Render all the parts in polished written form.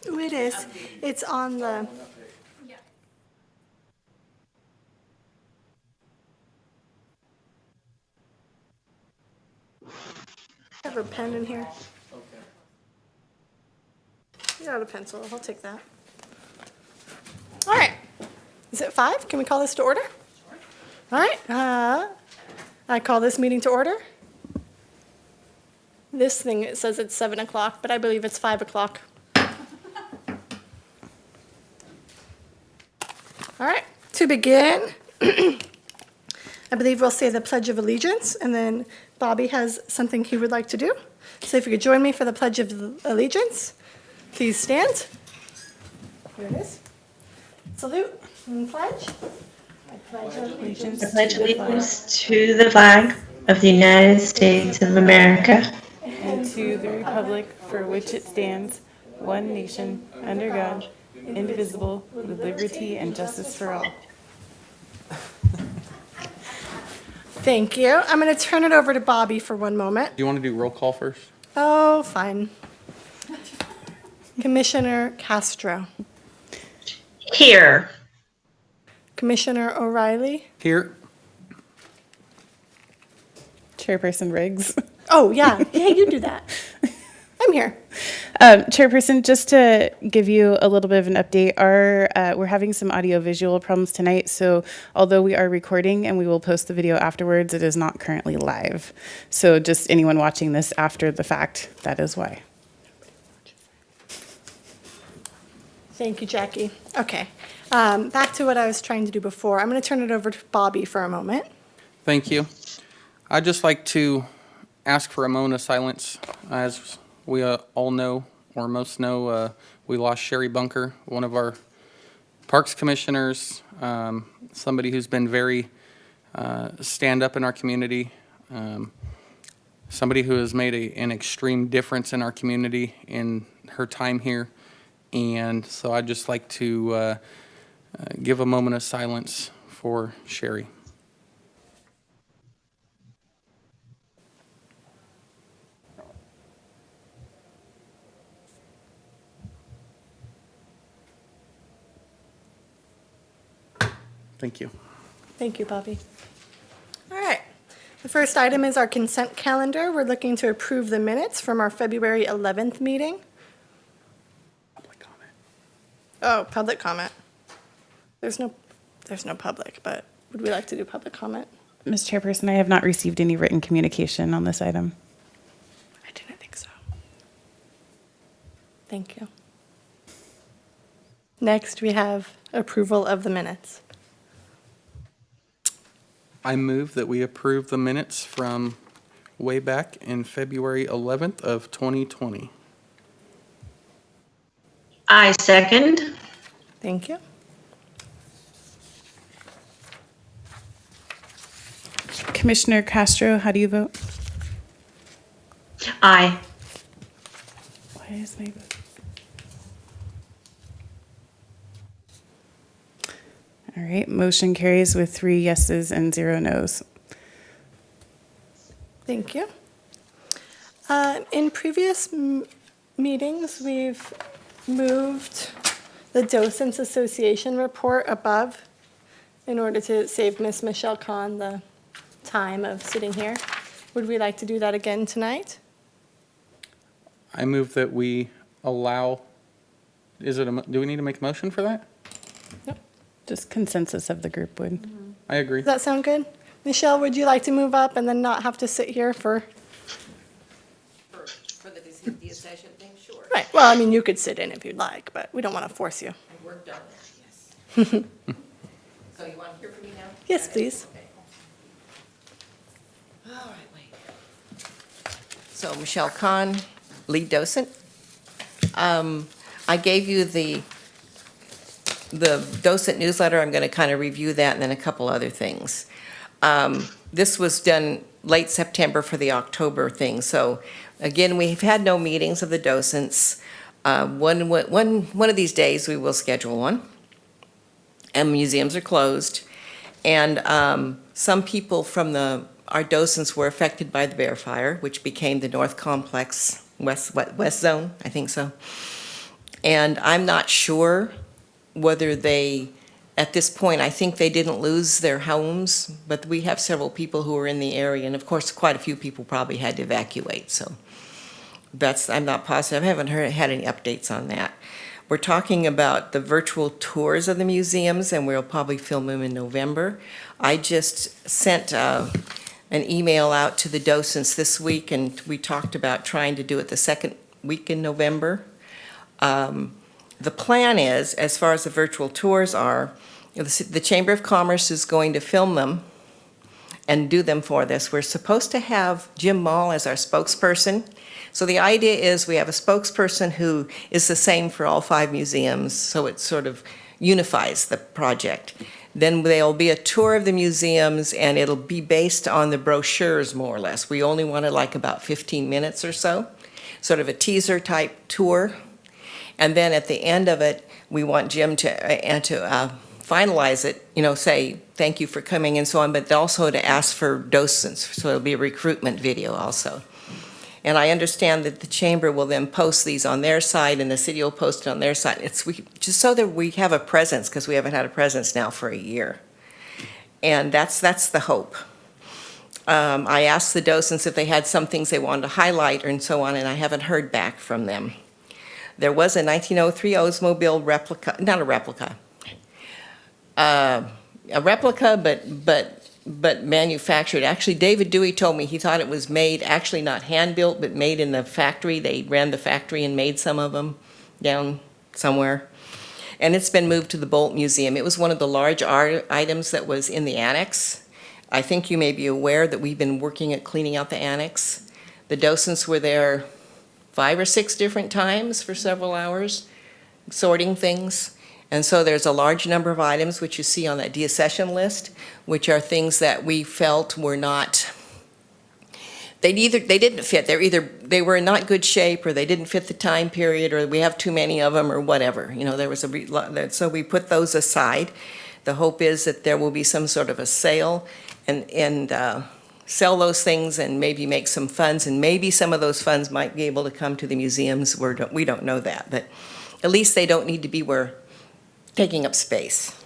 Oh, it is. It's on the. I have a pen in here. You got a pencil. I'll take that. All right. Is it 5? Can we call this to order? All right. I call this meeting to order. This thing, it says it's 7 o'clock, but I believe it's 5 o'clock. All right. To begin, I believe we'll say the Pledge of Allegiance, and then Bobby has something he would like to do. So if you could join me for the Pledge of Allegiance, please stand. Here it is. Salute and pledge. I pledge allegiance. I pledge allegiance to the flag of the United States of America and to the republic for which it stands, one nation, under God, indivisible, with liberty and justice for all. Thank you. I'm going to turn it over to Bobby for one moment. Do you want to do roll call first? Oh, fine. Commissioner Castro. here. Commissioner O'Reilly. Here. Chairperson Riggs. Oh, yeah. Yeah, you do that. I'm here. Chairperson, just to give you a little bit of an update, we're having some audio-visual problems tonight, so although we are recording and we will post the video afterwards, it is not currently live. So just anyone watching this after the fact, that is why. Thank you, Jackie. Okay. Back to what I was trying to do before. I'm going to turn it over to Bobby for a moment. Thank you. I'd just like to ask for a moment of silence. As we all know, or most know, we lost Sherry Bunker, one of our Parks Commissioners, somebody who's been very stand-up in our community, somebody who has made an extreme difference in our community in her time here. And so I'd just like to give a moment of silence for Sherry. Thank you. Thank you, Bobby. All right. The first item is our consent calendar. We're looking to approve the minutes from our February 11th meeting. Public comment. Oh, public comment. There's no public, but would we like to do public comment? Ms. Chairperson, I have not received any written communication on this item. I didn't think so. Thank you. Next, we have approval of the minutes. I move that we approve the minutes from way back in February 11th of 2020. I second. Thank you. Commissioner Castro, how do you vote? Aye. Why is my vote? All right, motion carries with 3 yeses and 0 nos. Thank you. In previous meetings, we've moved the Docents Association report above in order to save Miss Michelle Kahn the time of sitting here. Would we like to do that again tonight? I move that we allow, do we need to make a motion for that? Nope. Just consensus of the group would. I agree. Does that sound good? Michelle, would you like to move up and then not have to sit here for? For the disease session thing, sure. Right, well, I mean, you could sit in if you'd like, but we don't want to force you. I worked on that, yes. So you want to hear from me now? Yes, please. Okay. All right, wait. So Michelle Kahn, lead docent. I gave you the docent newsletter. I'm going to kind of review that and then a couple other things. This was done late September for the October thing. So again, we've had no meetings of the docents. One of these days we will schedule one. And museums are closed. And some people from the our docents were affected by the Bear Fire, which became the North Complex West Zone, I think so. And I'm not sure whether they, at this point, I think they didn't lose their homes, but we have several people who are in the area, and of course, quite a few people probably had to evacuate, so I'm not positive. I haven't had any updates on that. We're talking about the virtual tours of the museums, and we'll probably film them in November. I just sent an email out to the docents this week, and we talked about trying to do it the second week in November. The plan is, as far as the virtual tours are, the Chamber of Commerce is going to film them and do them for this. We're supposed to have Jim Mall as our spokesperson. So the idea is we have a spokesperson who is the same for all 5 museums, so it sort of unifies the project. Then there'll be a tour of the museums, and it'll be based on the brochures, more or less. We only wanted like about 15 minutes or so, sort of a teaser type tour. And then at the end of it, we want Jim to finalize it, say thank you for coming and so on, but also to ask for docents. So it'll be a recruitment video also. And I understand that the chamber will then post these on their site, and the city will post it on their site. Just so that we have a presence, because we haven't had a presence now for a year. And that's the hope. I asked the docents if they had some things they wanted to highlight and so on, and I haven't heard back from them. There was a 1903 Oldsmobile replica, not a replica, but manufactured. Actually, David Dewey told me he thought it was made, actually not hand-built, but made in the factory. They ran the factory and made some of them down somewhere. And it's been moved to the Bolt Museum. It was one of the large art items that was in the annex. I think you may be aware that we've been working at cleaning out the annex. The docents were there 5 or 6 different times for several hours, sorting things. And so there's a large number of items which you see on that deaccession list, which are things that we felt were not, they didn't fit. They were in not good shape, or they didn't fit the time period, or we have too many of them, or whatever. There was so we put those aside. The hope is that there will be some sort of a sale and sell those things and maybe make some funds, and maybe some of those funds might be able to come to the museums. We don't know that, but at least they don't need to be taking up space.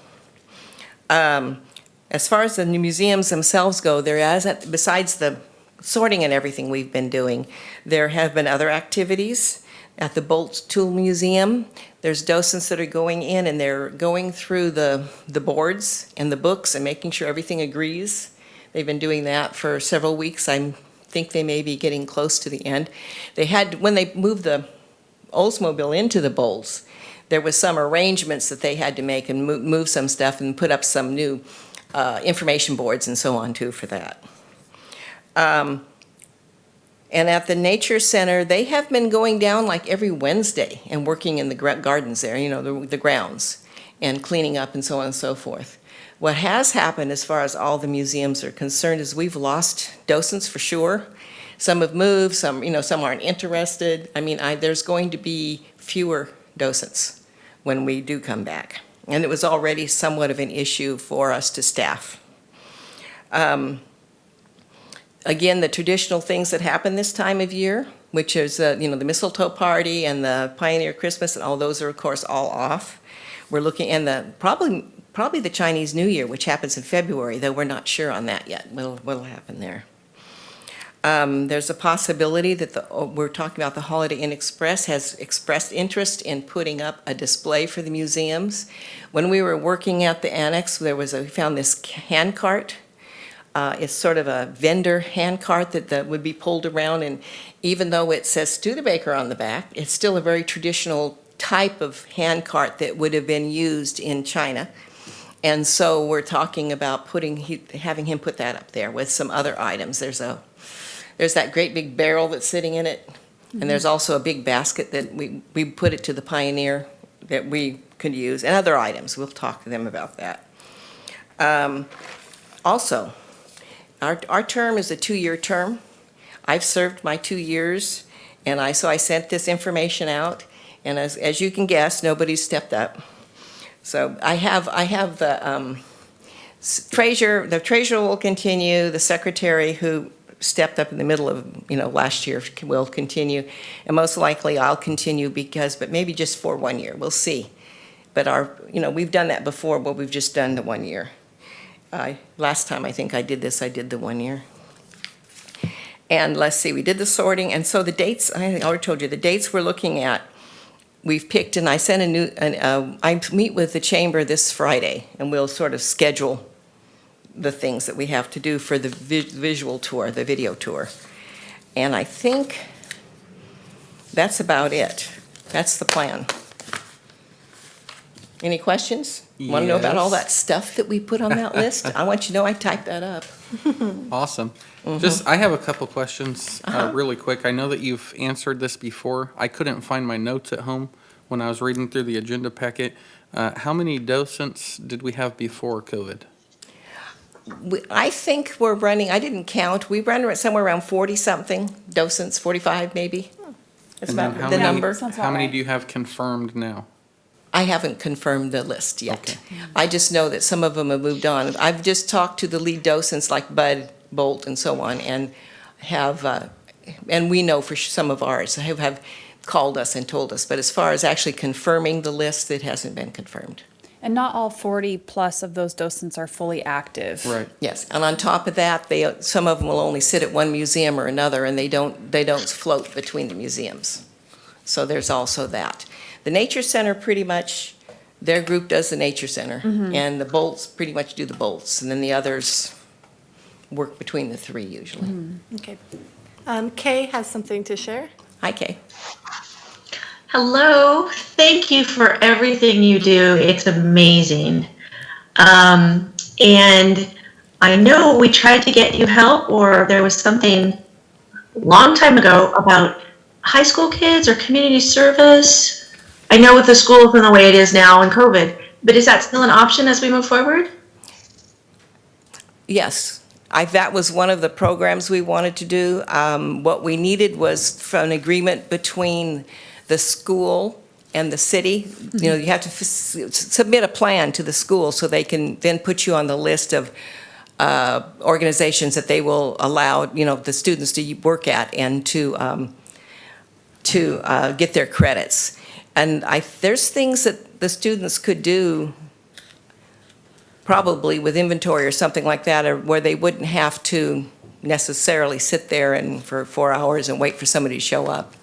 As far as the new museums themselves go, besides the sorting and everything we've been doing, there have been other activities. At the Bolt Tool Museum, there's docents that are going in, and they're going through the boards and the books and making sure everything agrees. They've been doing that for several weeks. I think they may be getting close to the end. When they moved the Oldsmobile into the Bolts, there was some arrangements that they had to make and move some stuff and put up some new information boards and so on too for that. And at the Nature Center, they have been going down like every Wednesday and working in the gardens there, the grounds, and cleaning up and so on and so forth. What has happened as far as all the museums are concerned is we've lost docents for sure. Some have moved, some aren't interested. There's going to be fewer docents when we do come back. And it was already somewhat of an issue for us to staff. Again, the traditional things that happen this time of year, which is the mistletoe party and the Pioneer Christmas, and all those are of course all off. We're looking, and probably the Chinese New Year, which happens in February, though we're not sure on that yet. What'll happen there? There's a possibility that we're talking about the Holiday Inn Express has expressed interest in putting up a display for the museums. When we were working at the annex, we found this hand cart. It's sort of a vendor hand cart that would be pulled around, and even though it says Studebaker on the back, it's still a very traditional type of hand cart that would have been used in China. And so we're talking about having him put that up there with some other items. There's that great big barrel that's sitting in it, and there's also a big basket that we put it to the Pioneer that we could use, and other items. We'll talk to them about that. Also, our term is a 2-year term. I've served my 2 years, and so I sent this information out, and as you can guess, nobody's stepped up. So I have The treasurer will continue, the secretary who stepped up in the middle of, last year will continue, and most likely I'll continue but maybe just for 1 year, we'll see. But we've done that before, but we've just done the 1 year. Last time I think I did this, I did the 1 year. And let's see, we did the sorting, and so the dates, I already told you, the dates we're looking at, we've picked, and I sent I meet with the chamber this Friday, and we'll sort of schedule the things that we have to do for the visual tour, the video tour. And I think that's about it. That's the plan. Any questions? Want to know about all that stuff that we put on that list? I want you to know I typed that up. Awesome. I have a couple questions really quick. I know that you've answered this before. I couldn't find my notes at home when I was reading through the agenda packet. How many docents did we have before COVID? I think we're running, I didn't count, we run somewhere around 40-something docents, 45 maybe. That's And then about how the many- number. How many do you have confirmed now? I haven't confirmed the list yet. Okay. I just know that some of them have moved on. I've just talked to the lead docents like Bud, Bolt, and so on, and and we know for some of ours have called us and told us. But as far as actually confirming the list, it hasn't been confirmed. And not all 40 plus of those docents are fully active. Right. Yes, and on top of that, some of them will only sit at one museum or another, and they don't float between the museums. So there's also that. The Nature Center pretty much, their group does the Nature Center, and the Bolts pretty much do the Bolts, and then the others work between the three usually. Okay. Kay has something to share. Hi, Kay. Hello. Thank you for everything you do. It's amazing. And I know we tried to get you help, or there was something a long time ago about high school kids or community service. I know with the schools and the way it is now and COVID, but is that still an option as we move forward? Yes, that was one of the programs we wanted to do. What we needed was for an agreement between the school and the city. You have to submit a plan to the school so they can then put you on the list of organizations that they will allow, the students to work at and to get their credits. And there's things that the students could do probably with inventory or something like that, or where they wouldn't have to necessarily sit there and for 4 hours and wait for somebody to show up.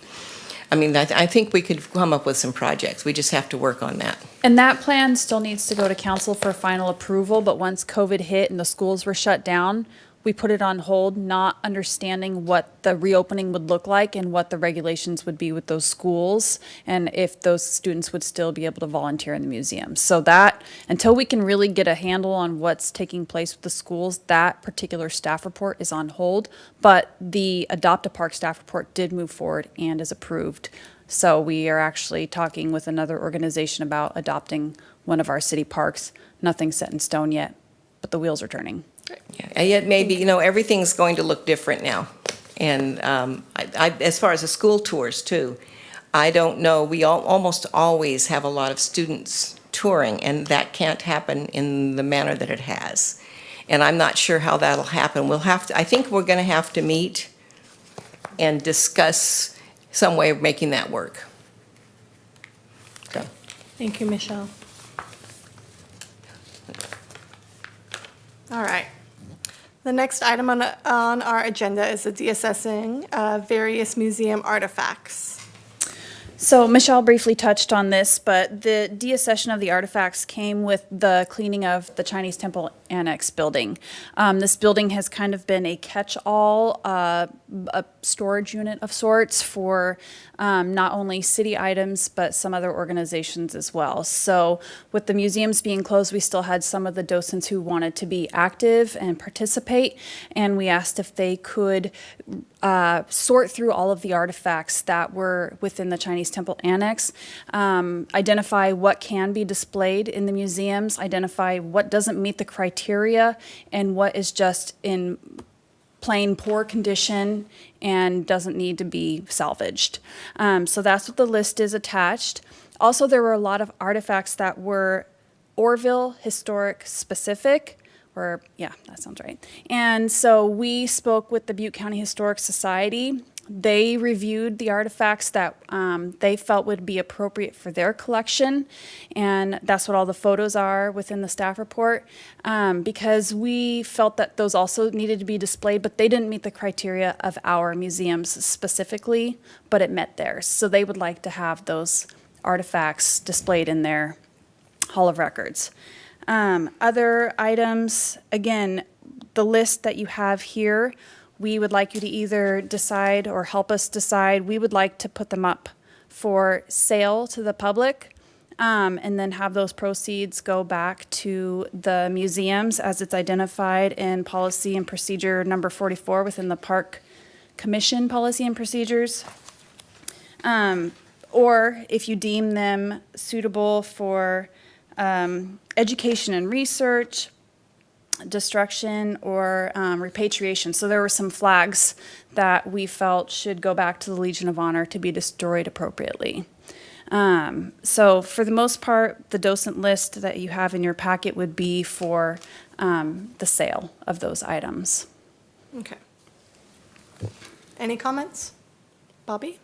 I mean, I think we could come up with some projects. We just have to work on that. And that plan still needs to go to council for final approval, but once COVID hit and the schools were shut down, we put it on hold, not understanding what the reopening would look like and what the regulations would be with those schools, and if those students would still be able to volunteer in the museum. So that, until we can really get a handle on what's taking place with the schools, that particular staff report is on hold. But the Adopt a Park staff report did move forward and is approved. So we are actually talking with another organization about adopting one of our city parks. Nothing's set in stone yet, but the wheels are turning. Yeah, and yet maybe, everything's going to look different now. And as far as the school tours too, I don't know, we almost always have a lot of students touring, and that can't happen in the manner that it has. And I'm not sure how that'll happen. I think we're gonna have to meet and discuss some way of making that work. So. Thank you, Michelle. All right. The next item on our agenda is the deassessing of various museum artifacts. So Michelle briefly touched on this, but the deaccession of the artifacts came with the cleaning of the Chinese Temple Annex building. This building has kind of been a catch-all, a storage unit of sorts for not only city items, but some other organizations as well. So with the museums being closed, we still had some of the docents who wanted to be active and participate, and we asked if they could sort through all of the artifacts that were within the Chinese Temple Annex, identify what can be displayed in the museums, identify what doesn't meet the criteria, and what is just in plain poor condition and doesn't need to be salvaged. So that's what the list is attached. Also, there were a lot of artifacts that were Oroville historic specific, or yeah, that sounds right. And so we spoke with the Butte County Historic Society. They reviewed the artifacts that they felt would be appropriate for their collection, and that's what all the photos are within the staff report, because we felt that those also needed to be displayed, but they didn't meet the criteria of our museums specifically, but it met theirs. So they would like to have those artifacts displayed in their Hall of Records. Other items, again, the list that you have here, we would like you to either decide or help us decide. We would like to put them up for sale to the public, and then have those proceeds go back to the museums as it's identified in policy and procedure number 44 within the Park Commission policy and procedures. Or if you deem them suitable for education and research, destruction, or repatriation. So there were some flags that we felt should go back to the Legion of Honor to be destroyed appropriately. So for the most part, the docent list that you have in your packet would be for the sale of those items. Okay. Any comments? Bobby?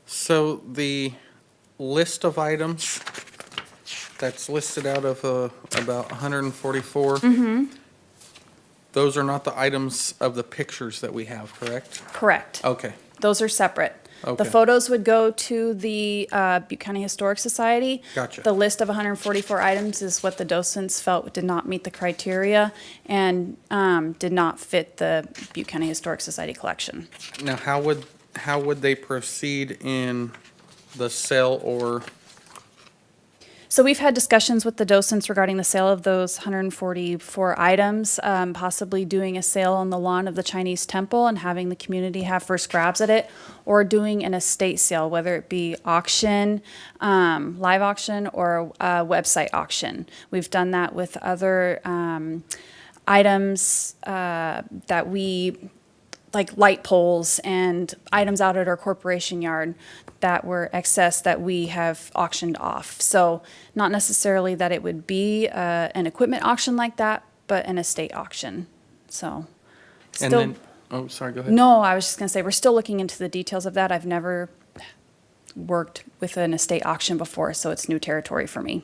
So the list of items that's listed out of about 144, those are not the items of the pictures that we have, correct? Correct. Okay, Those are separate. Okay. The photos would go to the Butte County Historic Society. Gotcha. The list of 144 items is what the docents felt did not meet the criteria and did not fit the Butte County Historic Society collection. now how would they proceed in the sale or, So we've had discussions with the docents regarding the sale of those 144 items, possibly doing a sale on the lawn of the Chinese temple and having the community have first grabs at it, or doing an estate sale, whether it be auction, live auction, or a website auction. We've done that with other items that we, like light poles and items out at our corporation yard that were excess that we have auctioned off. So not necessarily that it would be an equipment auction like that, but an estate auction. So and still, then, oh, sorry, go ahead. no, I was just gonna say, we're still looking into the details of that. I've never worked with an estate auction before, so it's new territory for me.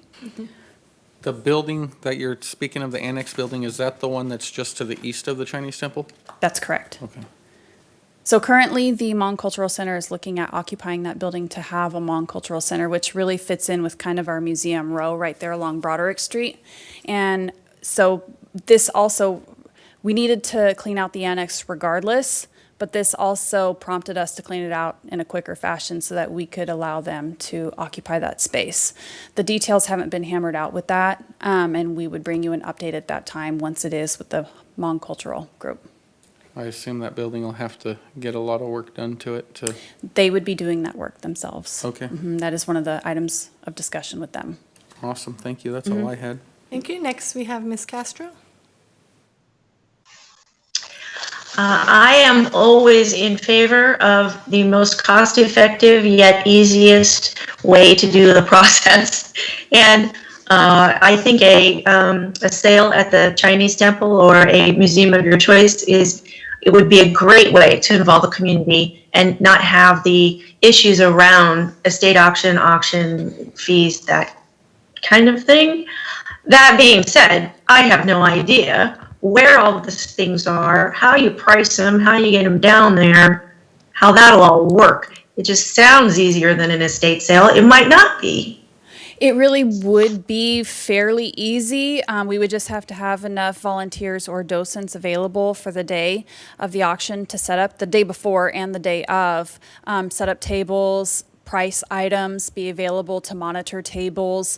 The building that you're speaking of, the annex building, is that the one that's just to the east of the Chinese temple? That's correct. Okay. So currently, the Hmong Cultural Center is looking at occupying that building to have a Hmong Cultural Center, which really fits in with kind of our museum row right there along Broderick Street. And so this also, we needed to clean out the annex regardless, but this also prompted us to clean it out in a quicker fashion so that we could allow them to occupy that space. The details haven't been hammered out with that, and we would bring you an update at that time once it is with the Hmong Cultural Group. I assume that building will have to get a lot of work done to it to, They would be doing that work themselves. Okay. That is one of the items of discussion with them. awesome, thank you, that's all I had. Thank you. Next, we have Ms. Castro. I am always in favor of the most cost-effective yet easiest way to do the process. And I think a sale at the Chinese temple or a museum of your choice it would be a great way to involve the community and not have the issues around estate auction fees, that kind of thing. That being said, I have no idea where all of these things are, how you price them, how you get them down there, how that'll all work. It just sounds easier than an estate sale. It might not be. It really would be fairly easy. We would just have to have enough volunteers or docents available for the day of the auction to set up, the day before and the day of, set up tables, price items, be available to monitor tables,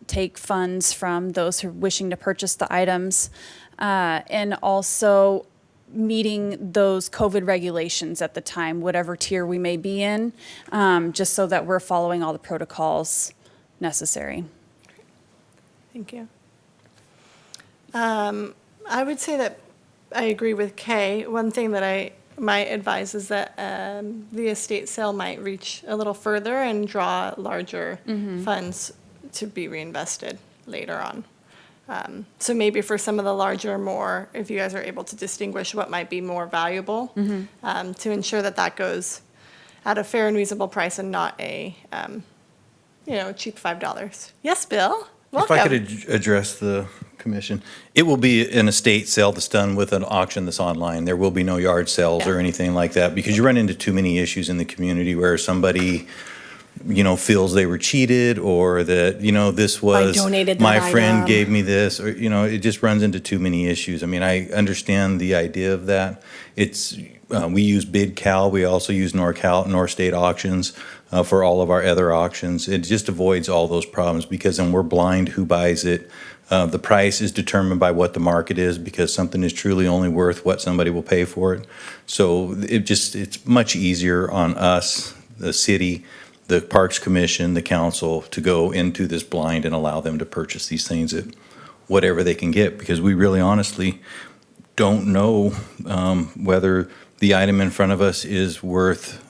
take funds from those who are wishing to purchase the items, and also meeting those COVID regulations at the time, whatever tier we may be in, just so that we're following all the protocols necessary. Thank you. I would say that I agree with Kay. One thing that I might advise is that the estate sale might reach a little further and draw larger funds to be reinvested later on. So maybe for some of the larger, more, if you guys are able to distinguish what might be more valuable, to ensure that that goes at a fair and reasonable price and not a, cheap $5. Yes, Bill? Welcome. If I could address the commission, it will be an estate sale that's done with an auction that's online. There will be no yard sales or Yeah. anything like that, because you run into too many issues in the community where somebody, feels they were cheated, or that, this was, donated that my friend item. gave me this, or, it just runs into too many issues. I mean, I understand the idea of that. It's, we use BidCal, we also use North State Auctions for all of our other auctions. It just avoids all those problems, because then we're blind who buys it. The price is determined by what the market is, because something is truly only worth what somebody will pay for it. So it's much easier on us, the city, the Parks Commission, the council, to go into this blind and allow them to purchase these things at whatever they can get, because we really honestly don't know whether the item in front of us is worth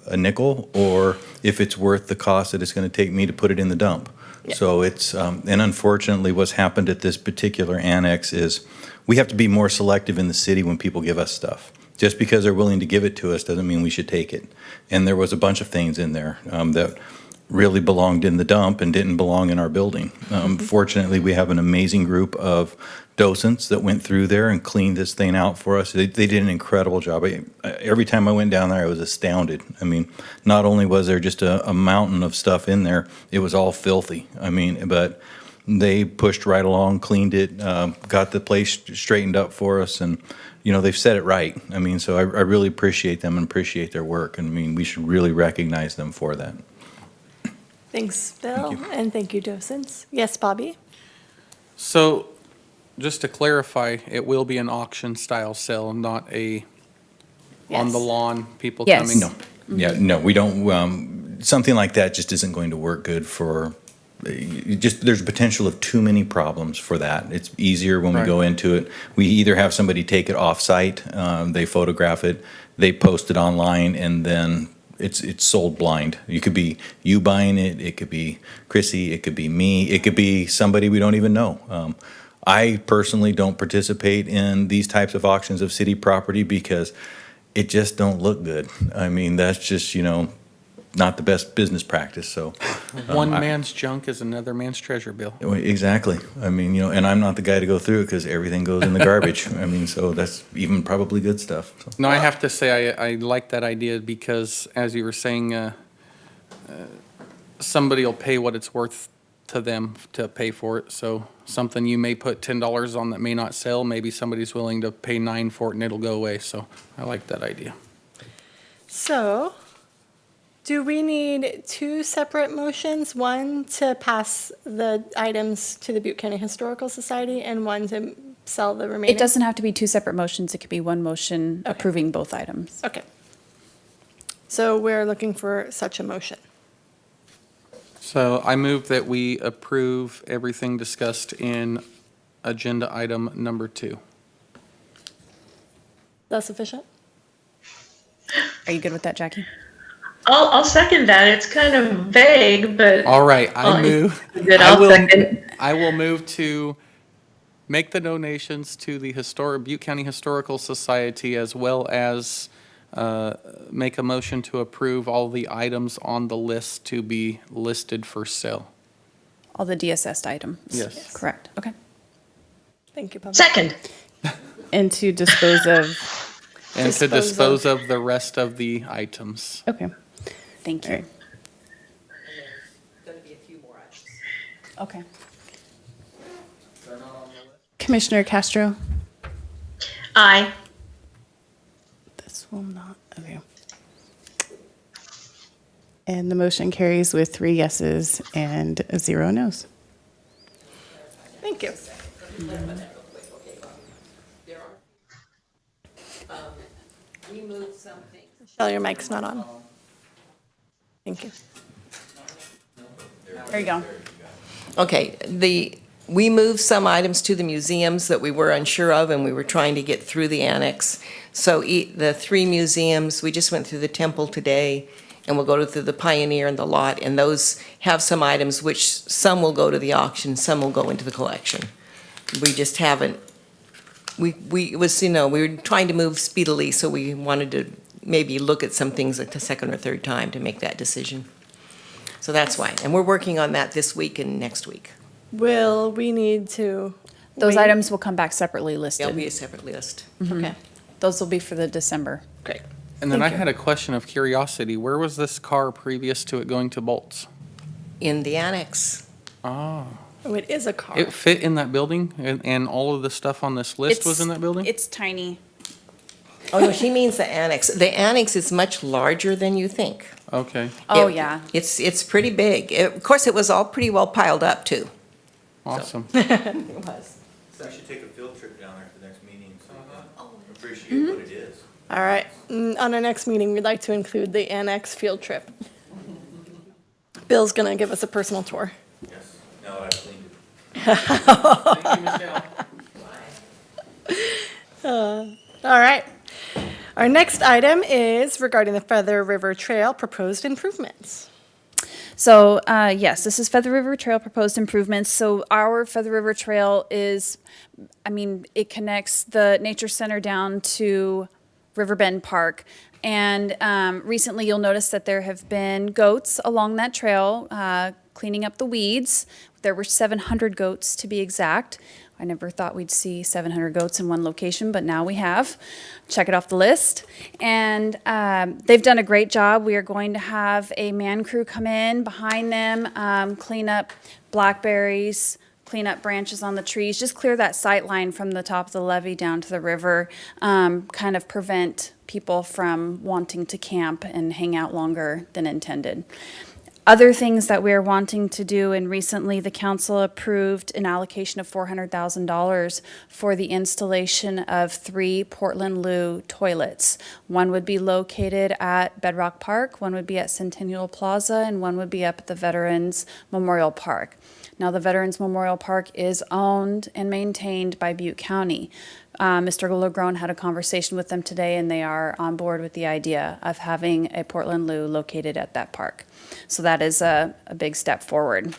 a nickel, or if it's worth the cost that it's going to take me to put it in the dump. Yeah. So it's, and unfortunately, what's happened at this particular annex is we have to be more selective in the city when people give us stuff. Just because they're willing to give it to us doesn't mean we should take it. And there was a bunch of things in there that really belonged in the dump and didn't belong in our building. Fortunately, we have an amazing group of docents that went through there and cleaned this thing out for us. They did an incredible job. Every time I went down there, I was astounded. I mean, not only was there just a mountain of stuff in there, it was all filthy. I mean, but they pushed right along, cleaned it, got the place straightened up for us, and they've set it right. I mean, so I really appreciate them and appreciate their work. I mean, we should really recognize them for that. Thanks, Bill, and thank you, docents. Yes, Bobby? So, just to clarify, it will be an auction-style sale, not a on the Yes. lawn, people Yes. coming? No, yeah, no, we don't, something like that just isn't going to work good for, there's potential of too many problems for that. It's easier when we go into it. We either have somebody take it off-site, they photograph it, they post it online, and then it's sold blind. You could be you buying it, it could be Chrissy, it could be me, it could be somebody we don't even know. I personally don't participate in these types of auctions of city property because it just don't look good. I mean, that's just, not the best business practice, so. One man's junk is another man's treasure, Bill. Exactly. I mean, and I'm not the guy to go through it because everything goes in the garbage. I mean, so that's even probably good stuff. So. No, I have to say, I like that idea because, as you were saying, somebody will pay what it's worth to them to pay for it. So something you may put $10 on that may not sell, maybe somebody's willing to pay $9 for it and it'll go away. So I like that idea. So, do we need two separate motions? One to pass the items to the Butte County Historical Society and one to sell the remaining? It doesn't have to be two separate motions. It could be one motion Okay. approving both items. Okay. So we're looking for such a motion. So I move that we approve everything discussed in agenda item number 2. That's sufficient? Are you good with that, Jackie? I'll second that. It's kind of vague, but. All right, I Well, move. Good, I I'll will- second. I will move to make the donations to the Butte County Historical Society, as well as make a motion to approve all the items on the list to be listed for sale. All the DSS items? Yes. Correct, okay. Thank you, Bobby. Second. And to dispose of, And to Dispose dispose of the rest of the items. okay. Thank All you. right. Okay. Commissioner Castro? Aye. This will not, okay. And the motion carries with 3 yeses and 0 nos. Thank you. We moved something. Michelle, your mic's not on. Thank you. There you go. Okay, we moved some items to the museums that we were unsure of, and we were trying to get through the annex. So the 3 museums, we just went through the temple today, and we'll go through the Pioneer and the Lot, and those have some items which some will go to the auction, some will go into the collection. We just haven't, it was, we were trying to move speedily, so we wanted to maybe look at some things like the second or third time to make that decision. So that's why, and we're working on that this week and next week. Will we need to? Those wait? items will come back separately There'll be listed. a separate list. Okay, Those will be for the December. great. And then Thank I you. had a question of curiosity. Where was this car previous to it going to Bolts? In the annex. Ah, Oh, it is a car. it fit in that building, and all of the stuff on this list was in that building? It's tiny. Oh, no, she means the annex. The annex is much larger than you think. Okay, Oh, It- yeah. It's pretty big. Of course, it was all pretty well piled up, too. awesome. It was. I should take a field trip down there at the next meeting, so appreciate what it is. All right, on our next meeting, we'd like to include the annex field trip. Bill's gonna give us a personal tour. Yes, now that I've cleaned it. Thank you, Michelle. All right. Our next item is regarding the Feather River Trail proposed improvements. So, yes, this is Feather River Trail proposed improvements. So our Feather River Trail is, it connects the nature center down to Riverbend Park. And recently you'll notice that there have been goats along that trail cleaning up the weeds. There were 700 goats to be exact. I never thought we'd see 700 goats in one location, but now we have. Check it off the list. And they've done a great job. We are going to have a man crew come in behind them, clean up blackberries, clean up branches on the trees, just clear that sight line from the top of the levee down to the river, kind of prevent people from wanting to camp and hang out longer than intended. Other things that we're wanting to do, and recently the council approved an allocation of $400,000 for the installation of 3 Portland Loo toilets. One would be located at Bedrock Park, one would be at Centennial Plaza, and one would be up at the Veterans Memorial Park. Now, the Veterans Memorial Park is owned and maintained by Butte County. Mr. LeGrone had a conversation with them today, and they are on board with the idea of having a Portland Loo located at that park. So that is a big step forward.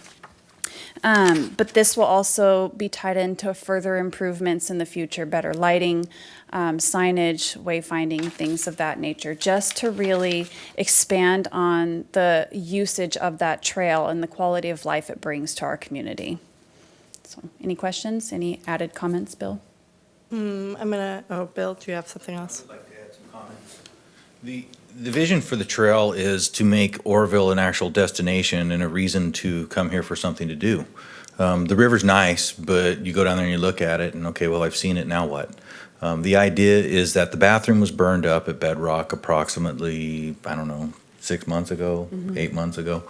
But this will also be tied into further improvements in the future, better lighting, signage, wayfinding, things of that nature, just to really expand on the usage of that trail and the quality of life it brings to our community. So, any questions? Any added comments, Bill? Bill, do you have something else? I'd like to add some comments. The vision for the trail is to make Oroville an actual destination and a reason to come here for something to do. The river's nice, but you go down there and you look at it and, okay, well, I've seen it, now what? The idea is that the bathroom was burned up at Bedrock approximately, 6 months ago, 8 months ago,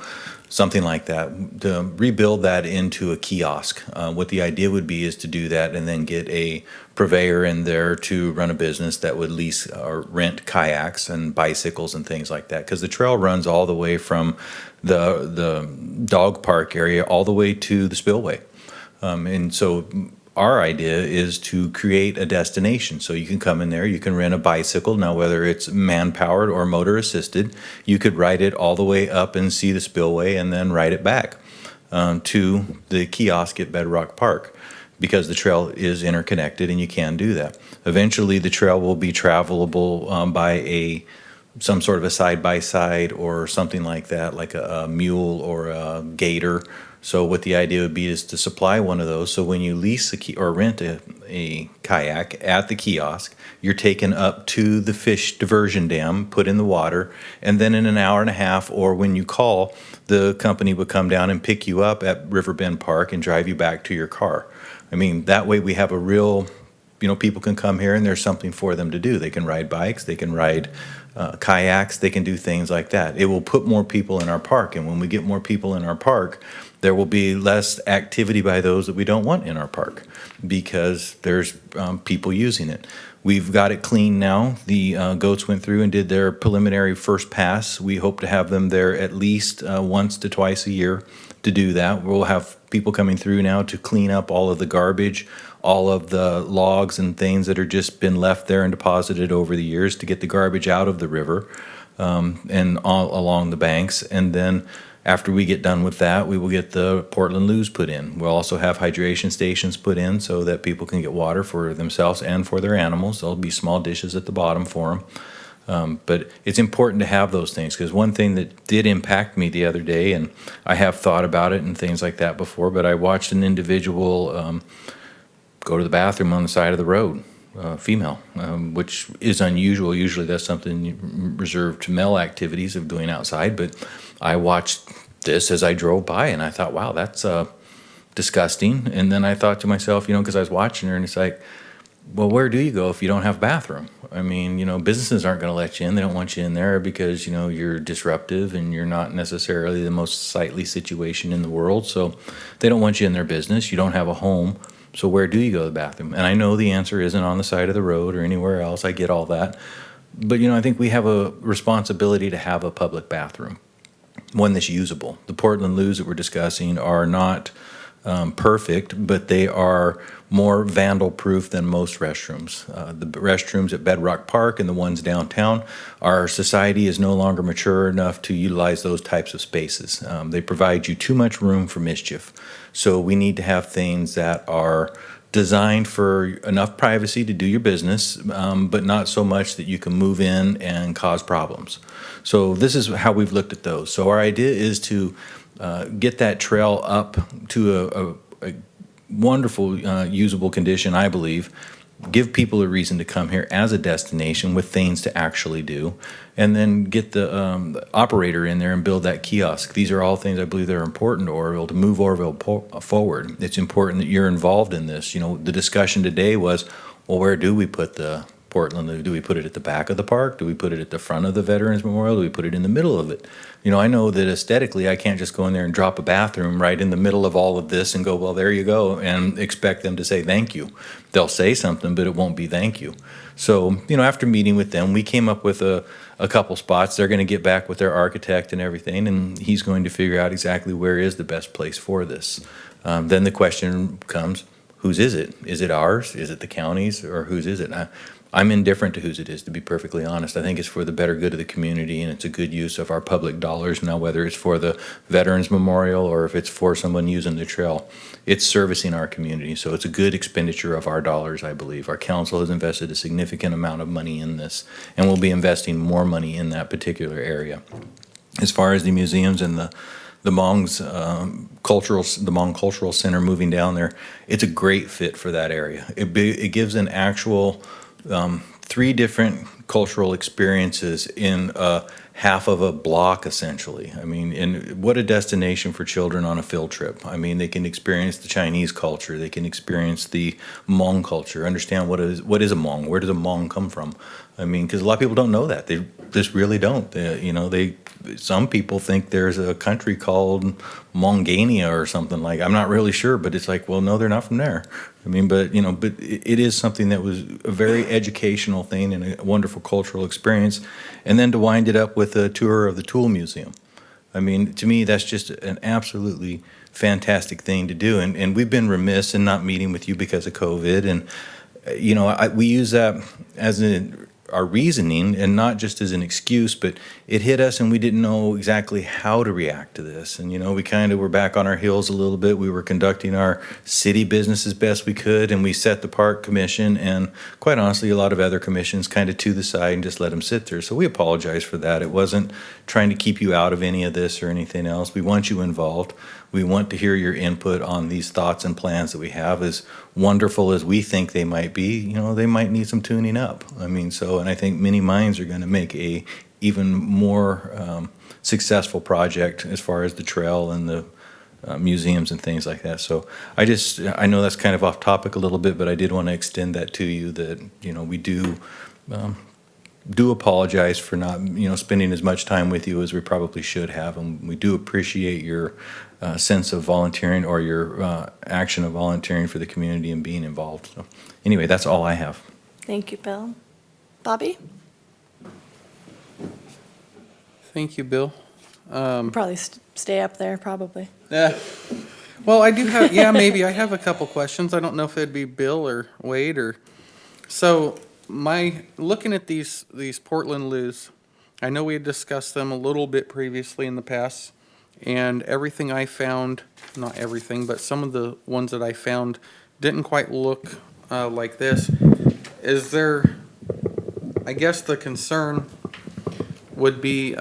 something like that. To rebuild that into a kiosk. What the idea would be is to do that and then get a purveyor in there to run a business that would lease or rent kayaks and bicycles and things like that. Because the trail runs all the way from the dog park area all the way to the spillway. And so our idea is to create a destination. So you can come in there, you can rent a bicycle. Now, whether it's man-powered or motor-assisted, you could ride it all the way up and see the spillway and then ride it back to the kiosk at Bedrock Park, because the trail is interconnected and you can do that. Eventually, the trail will be travelable by some sort of a side-by-side or something like that, like a mule or a gator. So what the idea would be is to supply one of those. So when you lease or rent a kayak at the kiosk, you're taken up to the fish diversion dam, put in the water, and then in an hour and a half, or when you call, the company would come down and pick you up at Riverbend Park and drive you back to your car. That way we have a real, people can come here and there's something for them to do. They can ride bikes, they can ride kayaks, they can do things like that. It will put more people in our park, and when we get more people in our park, there will be less activity by those that we don't want in our park, because there's people using it. We've got it clean now. The goats went through and did their preliminary first pass. We hope to have them there at least once to twice a year to do that. We'll have people coming through now to clean up all of the garbage, all of the logs and things that are just been left there and deposited over the years, to get the garbage out of the river. and all along the banks. And then after we get done with that, we will get the Portland loos put in. We'll also have hydration stations put in so that people can get water for themselves and for their animals. There'll be small dishes at the bottom for them. But it's important to have those things, because one thing that did impact me the other day, and I have thought about it and things like that before, but I watched an individual go to the bathroom on the side of the road, female, which is unusual. Usually that's something reserved to male activities of doing outside, but I watched this as I drove by and I thought, wow, that's disgusting. And then I thought to myself, because I was watching her, and it's like, well, where do you go if you don't have a bathroom? I mean, businesses aren't going to let you in. They don't want you in there because, you're disruptive and you're not necessarily the most sightly situation in the world. So they don't want you in their business. You don't have a home. So where do you go to the bathroom? And I know the answer isn't on the side of the road or anywhere else. I get all that. But, I think we have a responsibility to have a public bathroom, one that's usable. The Portland loos that we're discussing are not perfect, but they are more vandal-proof than most restrooms. The restrooms at Bedrock Park and the ones downtown, our society is no longer mature enough to utilize those types of spaces. They provide you too much room for mischief. So we need to have things that are designed for enough privacy to do your business, but not so much that you can move in and cause problems. So this is how we've looked at those. So our idea is to get that trail up to a wonderful, usable condition, I believe. Give people a reason to come here as a destination with things to actually do, and then get the operator in there and build that kiosk. These are all things I believe that are important to Oroville, to move Oroville forward. It's important that you're involved in this. The discussion today was, well, where do we put the Portland? Do we put it at the back of the park? Do we put it at the front of the Veterans Memorial? Do we put it in the middle of it? I know that aesthetically I can't just go in there and drop a bathroom right in the middle of all of this and go, well, there you go, and expect them to say thank you. They'll say something, but it won't be thank you. So, after meeting with them, we came up with a couple spots. They're going to get back with their architect and everything, and he's going to figure out exactly where is the best place for this. Then the question comes, whose is it? Is it ours? Is it the county's? Or whose is it? I'm indifferent to whose it is, to be perfectly honest. I think it's for the better good of the community, and it's a good use of our public dollars. Now, whether it's for the Veterans Memorial or if it's for someone using the trail, it's servicing our community. So it's a good expenditure of our dollars, I believe. Our council has invested a significant amount of money in this, and we'll be investing more money in that particular area. As far as the museums and the Hmong's the Hmong Cultural Center moving down there, it's a great fit for that area. It gives an actual 3 different cultural experiences in half of a block, essentially. I mean, and what a destination for children on a field trip. I mean, they can experience the Chinese culture, they can experience the Hmong culture, understand what is a Hmong, where does a Hmong come from? I mean, because a lot of people don't know that. They just really don't. Some people think there's a country called Mongania or something like. I'm not really sure, but it's like, well, no, they're not from there. I mean, but it is something that was a very educational thing and a wonderful cultural experience. And then to wind it up with a tour of the Tool Museum. I mean, to me, that's just an absolutely fantastic thing to do. And we've been remiss in not meeting with you because of COVID. And we use that as our reasoning, and not just as an excuse, but it hit us and we didn't know exactly how to react to this. And, we kind of were back on our heels a little bit. We were conducting our city business as best we could, and we set the park commission and, quite honestly, a lot of other commissions kind of to the side and just let them sit there. So we apologize for that. It wasn't trying to keep you out of any of this or anything else. We want you involved. We want to hear your input on these thoughts and plans that we have. As wonderful as we think they might be, they might need some tuning up. I mean, and I think many minds are going to make a even more successful project as far as the trail and the museums and things like that. So I know that's kind of off topic a little bit, but I did want to extend that to you that, we do apologize for not, spending as much time with you as we probably should have, and we do appreciate your sense of volunteering or your action of volunteering for the community and being involved. So anyway, that's all I have. Thank you, Bill. Bobby? Thank you, Bill. Probably stay up there, probably. Well, I do have, maybe I have a couple questions. I don't know if it'd be Bill or Wade or, so looking at these Portland loos, I know we had discussed them a little bit previously in the past, and everything I found, not everything, but some of the ones that I found didn't quite look like this. Is there, I guess the concern would be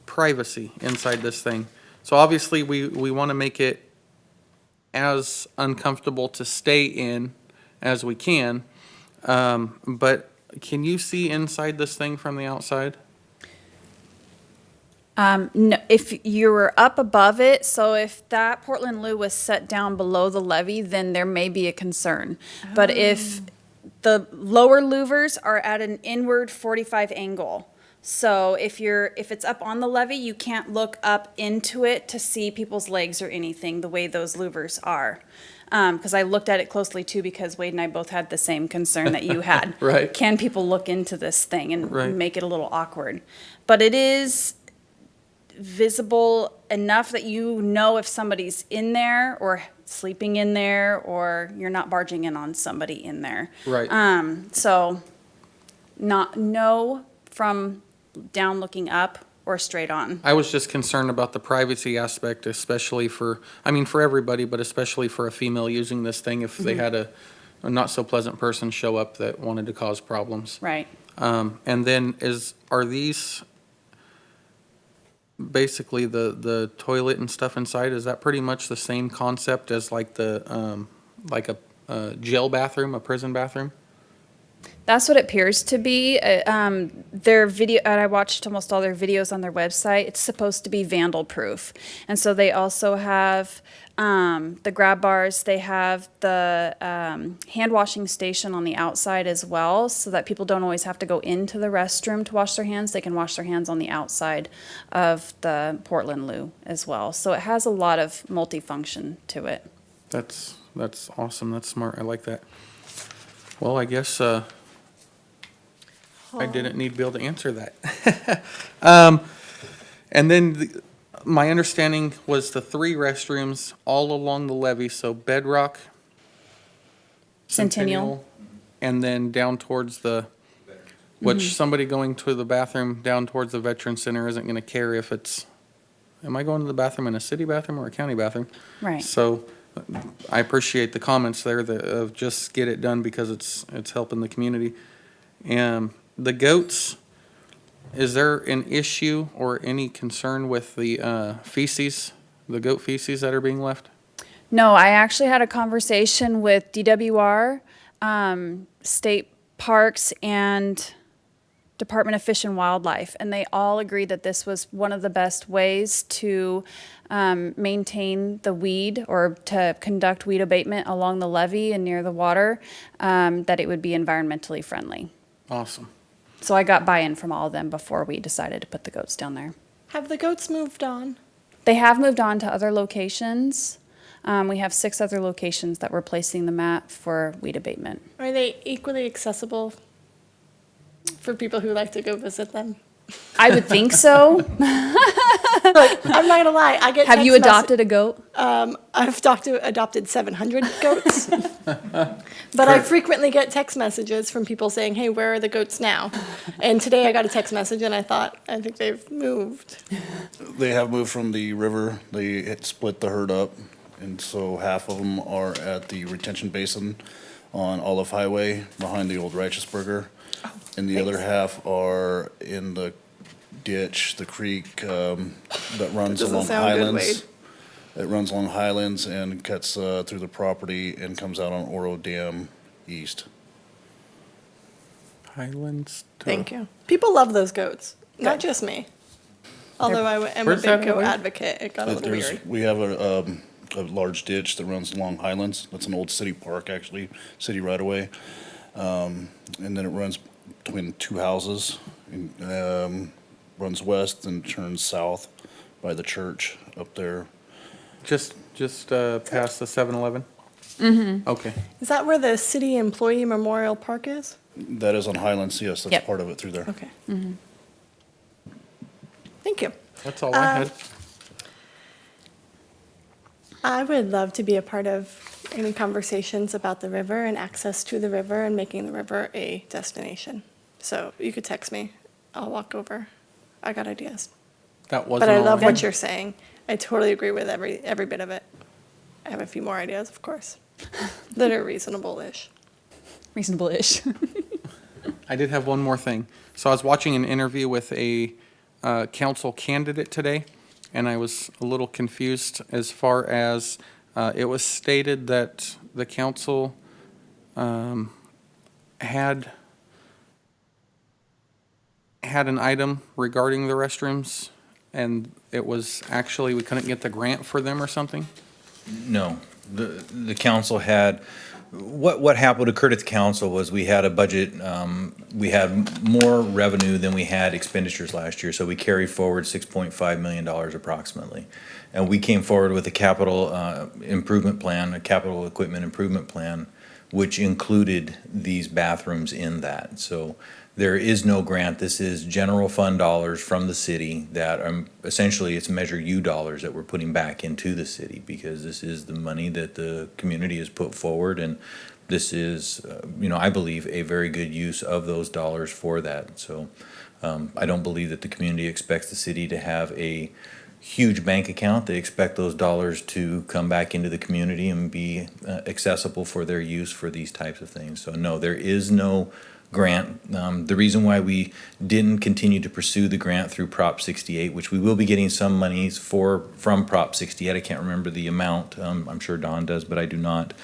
privacy inside this thing. So obviously, we want to make it as uncomfortable to stay in as we can. But can you see inside this thing from the outside? No, if you were up above it, so if that Portland Loo was set down below the levee, then there may be a concern. But if the lower louvers are at an inward 45 angle, so if it's up on the levee, you can't look up into it to see people's legs or anything the way those louvers are. Because I looked at it closely too, because Wade and I both had the same concern that you had. Right. Can people look into this thing and Right. make it a little awkward? But it is visible enough that you know if somebody's in there or sleeping in there, or you're not barging in on somebody in there. Right. So no from down looking up or straight on. I was just concerned about the privacy aspect, especially for everybody, but especially for a female using this thing if they had a not so pleasant person show up that wanted to cause problems. Right. And then are these basically the toilet and stuff inside, is that pretty much the same concept as like the like a jail bathroom, a prison bathroom? That's what it appears to be. Their video, and I watched almost all their videos on their website. It's supposed to be vandal proof. And so they also have the grab bars. They have the hand washing station on the outside as well, so that people don't always have to go into the restroom to wash their hands. They can wash their hands on the outside of the Portland Loo as well. So it has a lot of multifunction to it. That's awesome. That's smart. I like that. Well, I guess I didn't need to be able to answer that. And then my understanding was the 3 restrooms all along the levee, so Bedrock, Centennial. and then down towards which somebody going to the bathroom down towards the Veteran Center isn't going to care if it's, am I going to the bathroom in a city bathroom or a county bathroom? Right. So I appreciate the comments there of just get it done because it's helping the community. And the goats, is there an issue or any concern with the feces, the goat feces that are being left? No, I actually had a conversation with DWR, state parks, and Department of Fish and Wildlife, and they all agreed that this was one of the best ways to maintain the weed or to conduct weed abatement along the levee and near the water, that it would be environmentally friendly. Awesome. So I got buy-in from all of them before we decided to put the goats down there. Have the goats moved on? They have moved on to other locations. We have 6 other locations that we're placing them at for weed abatement. Are they equally accessible for people who like to go visit them? I would think so. Look, I'm not gonna lie. I get. Have you text adopted a goat? I've adopted 700 goats, but I frequently get text messages from people saying, "Hey, where are the goats now?" And today I got a text message, and I think they've moved. They have moved from the river. They had split the herd up, and so half of them are at the retention basin on Olive Highway behind the old Righteous Burger, and the other half are in the ditch, the creek that runs Doesn't along sound good, Highlands. It runs along Highlands and cuts through the property and comes out on Oro Dam east. Highlands. Thank you. People love those goats, not just me. Although I am a Where's that big goat at? advocate, it got a little weird. We have a large ditch that runs along Highlands. That's an old city park, actually, city right away. And then it runs between 2 houses, and, runs west and turns south by the church up there. Just past the 7-Eleven? Mm-hmm. Okay. Is that where the city employee memorial park is? That is on Highlands, yes, that's Yep. part of it through there. Okay. Thank you. That's all I had. I would love to be a part of any conversations about the river and access to the river and making the river a destination. So you could text me. I'll walk over. I got ideas. That wasn't But I all love I what had. you're saying. I totally agree with every bit of it. I have a few more ideas, of course, that are reasonable-ish. Reasonable-ish. I did have one more thing. So I was watching an interview with a council candidate today, and I was a little confused as far as it was stated that the council had an item regarding the restrooms, and it was actually, we couldn't get the grant for them or something? No, the council had, what happened, occurred at the council was we had a budget, we had more revenue than we had expenditures last year, so we carried forward $6.5 million approximately. And we came forward with a capital improvement plan, a capital equipment improvement plan, which included these bathrooms in that. So there is no grant. This is general fund dollars from the city that essentially it's Measure U dollars that we're putting back into the city, because this is the money that the community has put forward, and this is, I believe, a very good use of those dollars for that. So I don't believe that the community expects the city to have a huge bank account. They expect those dollars to come back into the community and be accessible for their use for these types of things. So no, there is no grant. The reason why we didn't continue to pursue the grant through Prop 68, which we will be getting some monies from Prop 68, I can't remember the amount. I'm sure Don does, but I do not.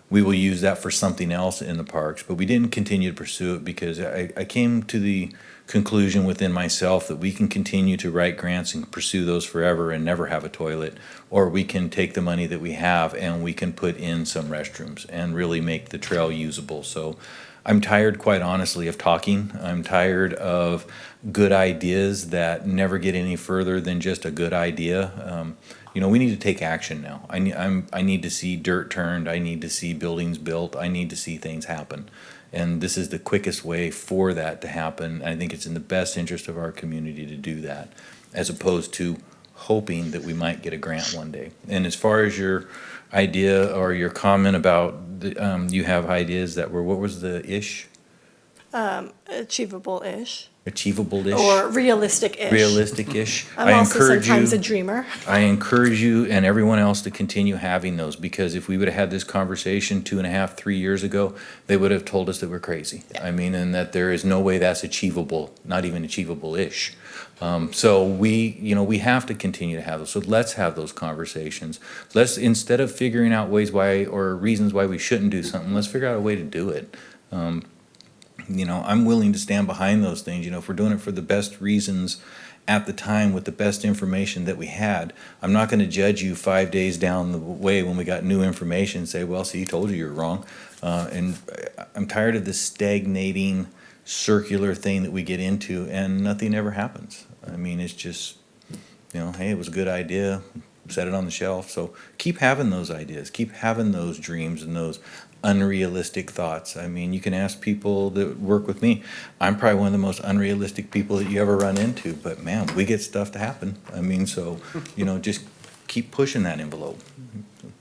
We will use that for something else in the parks, but we didn't continue to pursue it because I came to the conclusion within myself that we can continue to write grants and pursue those forever and never have a toilet, or we can take the money that we have and we can put in some restrooms and really make the trail usable. So I'm tired, quite honestly, of talking. I'm tired of good ideas that never get any further than just a good idea. We need to take action now. I need to see dirt turned. I need to see buildings built. I need to see things happen. And this is the quickest way for that to happen. I think it's in the best interest of our community to do that, as opposed to hoping that we might get a grant one day. And as far as your idea or your comment about you have ideas that were, what was the ish? Achievable-ish. Achievable-ish? Or realistic-ish. Realistic-ish? I'm I also encourage sometimes a you. dreamer. I encourage you and everyone else to continue having those, because if we would have had this conversation 2.5, 3 years ago, they would have told us that we're crazy. I mean, and that there is no way that's achievable, not even achievable-ish. So we have to continue to have those. So let's have those conversations. Let's, instead of figuring out ways why or reasons why we shouldn't do something, let's figure out a way to do it. I'm willing to stand behind those things. If we're doing it for the best reasons at the time with the best information that we had, I'm not going to judge you 5 days down the way when we got new information and say, well, see, told you you're wrong. And I'm tired of this stagnating circular thing that we get into and nothing ever happens. I mean, it's just, hey, it was a good idea, set it on the shelf. So keep having those ideas, keep having those dreams and those unrealistic thoughts. I mean, you can ask people that work with me. I'm probably one of the most unrealistic people that you ever run into, but man, we get stuff to happen. I mean, so, just keep pushing that envelope.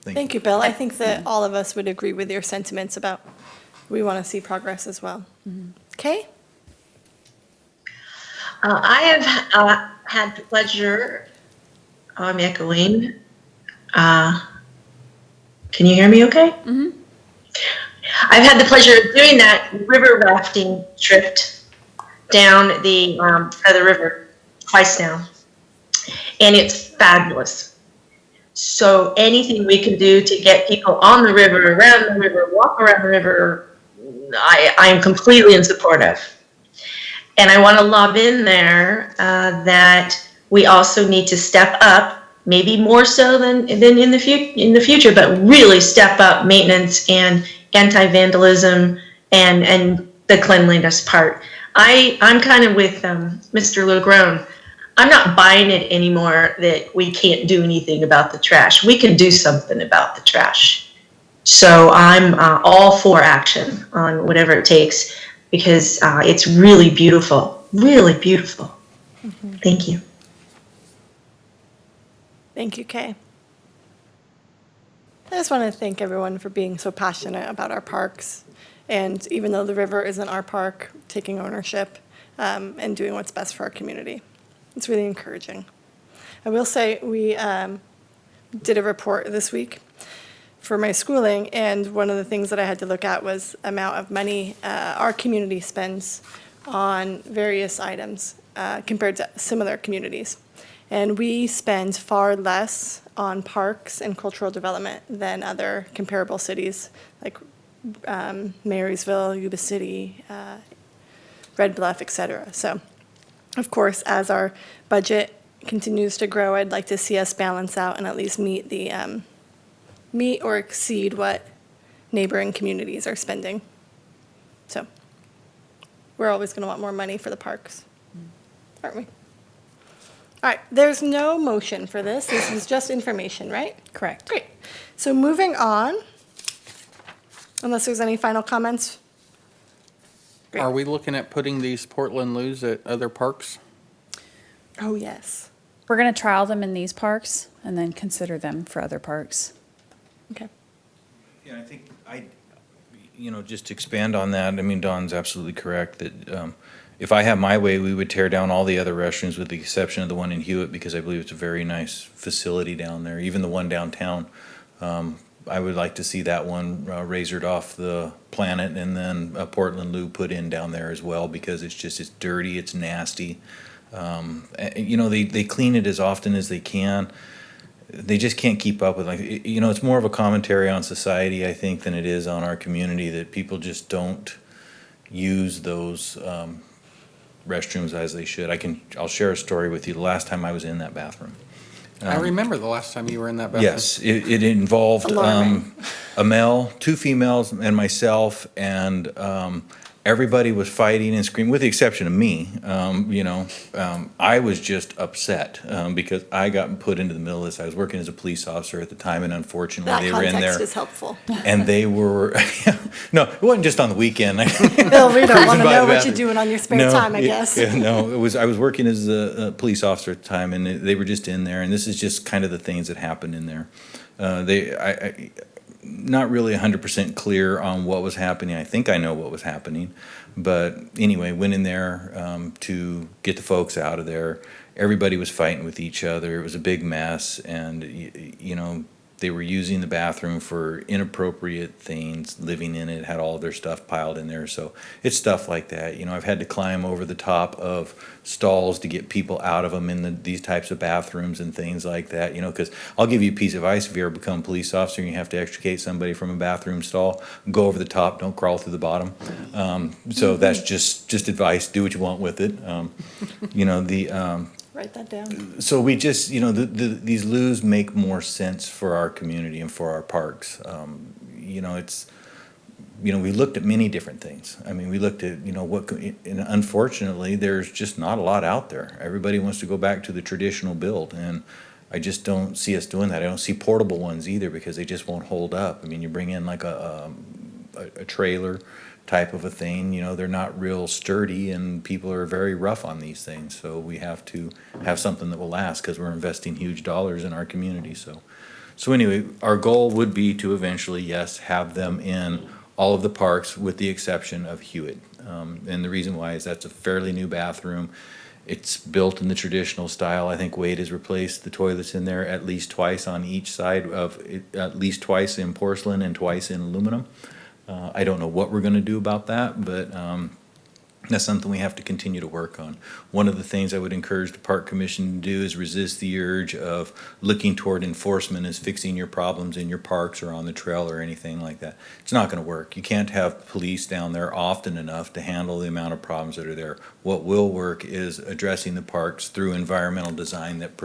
Thank you, Bill. I think that all of us would agree with your sentiments about we want to see progress as well. Okay? I have had the pleasure, I'm echoing. Can you hear me okay? Mm-hmm. I've had the pleasure of doing that river rafting trip down the river twice now, and it's fabulous. So anything we can do to get people on the river, around the river, walk around the river, I am completely in support of. And I want to lob in there that we also need to step up, maybe more so than in the future, but really step up maintenance and anti-vandalism and the cleanliness part. I'm kind of with Mr. Legrone. I'm not buying it anymore that we can't do anything about the trash. We can do something about the trash. So I'm all for action on whatever it takes, because it's really beautiful, really beautiful. Mm-hmm. Thank you. Thank you, Kay. I just want to thank everyone for being so passionate about our parks And even though the river isn't our park, taking ownership and doing what's best for our community. It's really encouraging. I will say we did a report this week for my schooling, and one of the things that I had to look at was amount of money our community spends on various items compared to similar communities. And we spend far less on parks and cultural development than other comparable cities like Marysville, Yuba City, Red Bluff, et cetera. So, of course, as our budget continues to grow, I'd like to see us balance out and at least meet or exceed what neighboring communities are spending. So, we're always going to want more money for the parks, aren't we? All right, there's no motion for this. This is just information, right? Correct. Great. So moving on, unless there's any final comments. Great. Are we looking at putting these Portland loos at other parks? Oh, yes. We're going to trial them in these parks and then consider them for other parks. Okay. Yeah, I think just to expand on that, I mean, Dawn's absolutely correct that if I had my way, we would tear down all the other restrooms with the exception of the one in Hewitt because I believe it's a very nice facility down there. Even the one downtown, I would like to see that one razored off the planet and then a Portland Loo put in down there as well because it's dirty, it's nasty. They clean it as often as they can. They just can't keep up with it's more of a commentary on society, I think, than it is on our community that people just don't use those restrooms as they should. I'll share a story with you. The last time I was in that bathroom. I remember the last time you were in that bathroom. Yes, it involved Alarming. a male, two females, and myself, and everybody was fighting and screaming, with the exception of me. I was just upset because I got put into the middle of this. I was working as a police officer at the time, and unfortunately, That they were in context there. is helpful. And they were, no, it wasn't just on the weekend. Bill, we don't want to by know the what you're bathroom. doing on your spare No, time, I yeah, guess. yeah, no, I was working as a police officer at the time, and they were just in there, and this is just kind of the things that happened in there. I not really 100% clear on what was happening. I think I know what was happening, but anyway, went in there to get the folks out of there. Everybody was fighting with each other. It was a big mess, and they were using the bathroom for inappropriate things, living in it, had all their stuff piled in there. So it's stuff like that. I've had to climb over the top of stalls to get people out of them in these types of bathrooms and things like that, because I'll give you a piece of advice. If you ever become a police officer and you have to extricate somebody from a bathroom stall, go over the top, don't crawl through the bottom. So that's just advice. Do what you want with it. Write that down. So we just, these loos make more sense for our community and for our parks. We looked at many different things. I mean, we looked at, and unfortunately, there's just not a lot out there. Everybody wants to go back to the traditional build, and I just don't see us doing that. I don't see portable ones either because they just won't hold up. I mean, you bring in like a trailer type of a thing, they're not real sturdy and people are very rough on these things. So we have to have something that will last because we're investing huge dollars in our community. So anyway, our goal would be to eventually, yes, have them in all of the parks with the exception of Hewitt. And the reason why is that's a fairly new bathroom. It's built in the traditional style. I think Wade has replaced the toilets in there at least twice on each side of it, at least twice in porcelain and twice in aluminum. I don't know what we're going to do about that, but that's something we have to continue to work on. One of the things I would encourage the Park Commission to do is resist the urge of looking toward enforcement as fixing your problems in your parks or on the trail or anything like that. It's not going to work. You can't have police down there often enough to handle the amount of problems that are there. What will work is addressing the parks through environmental design that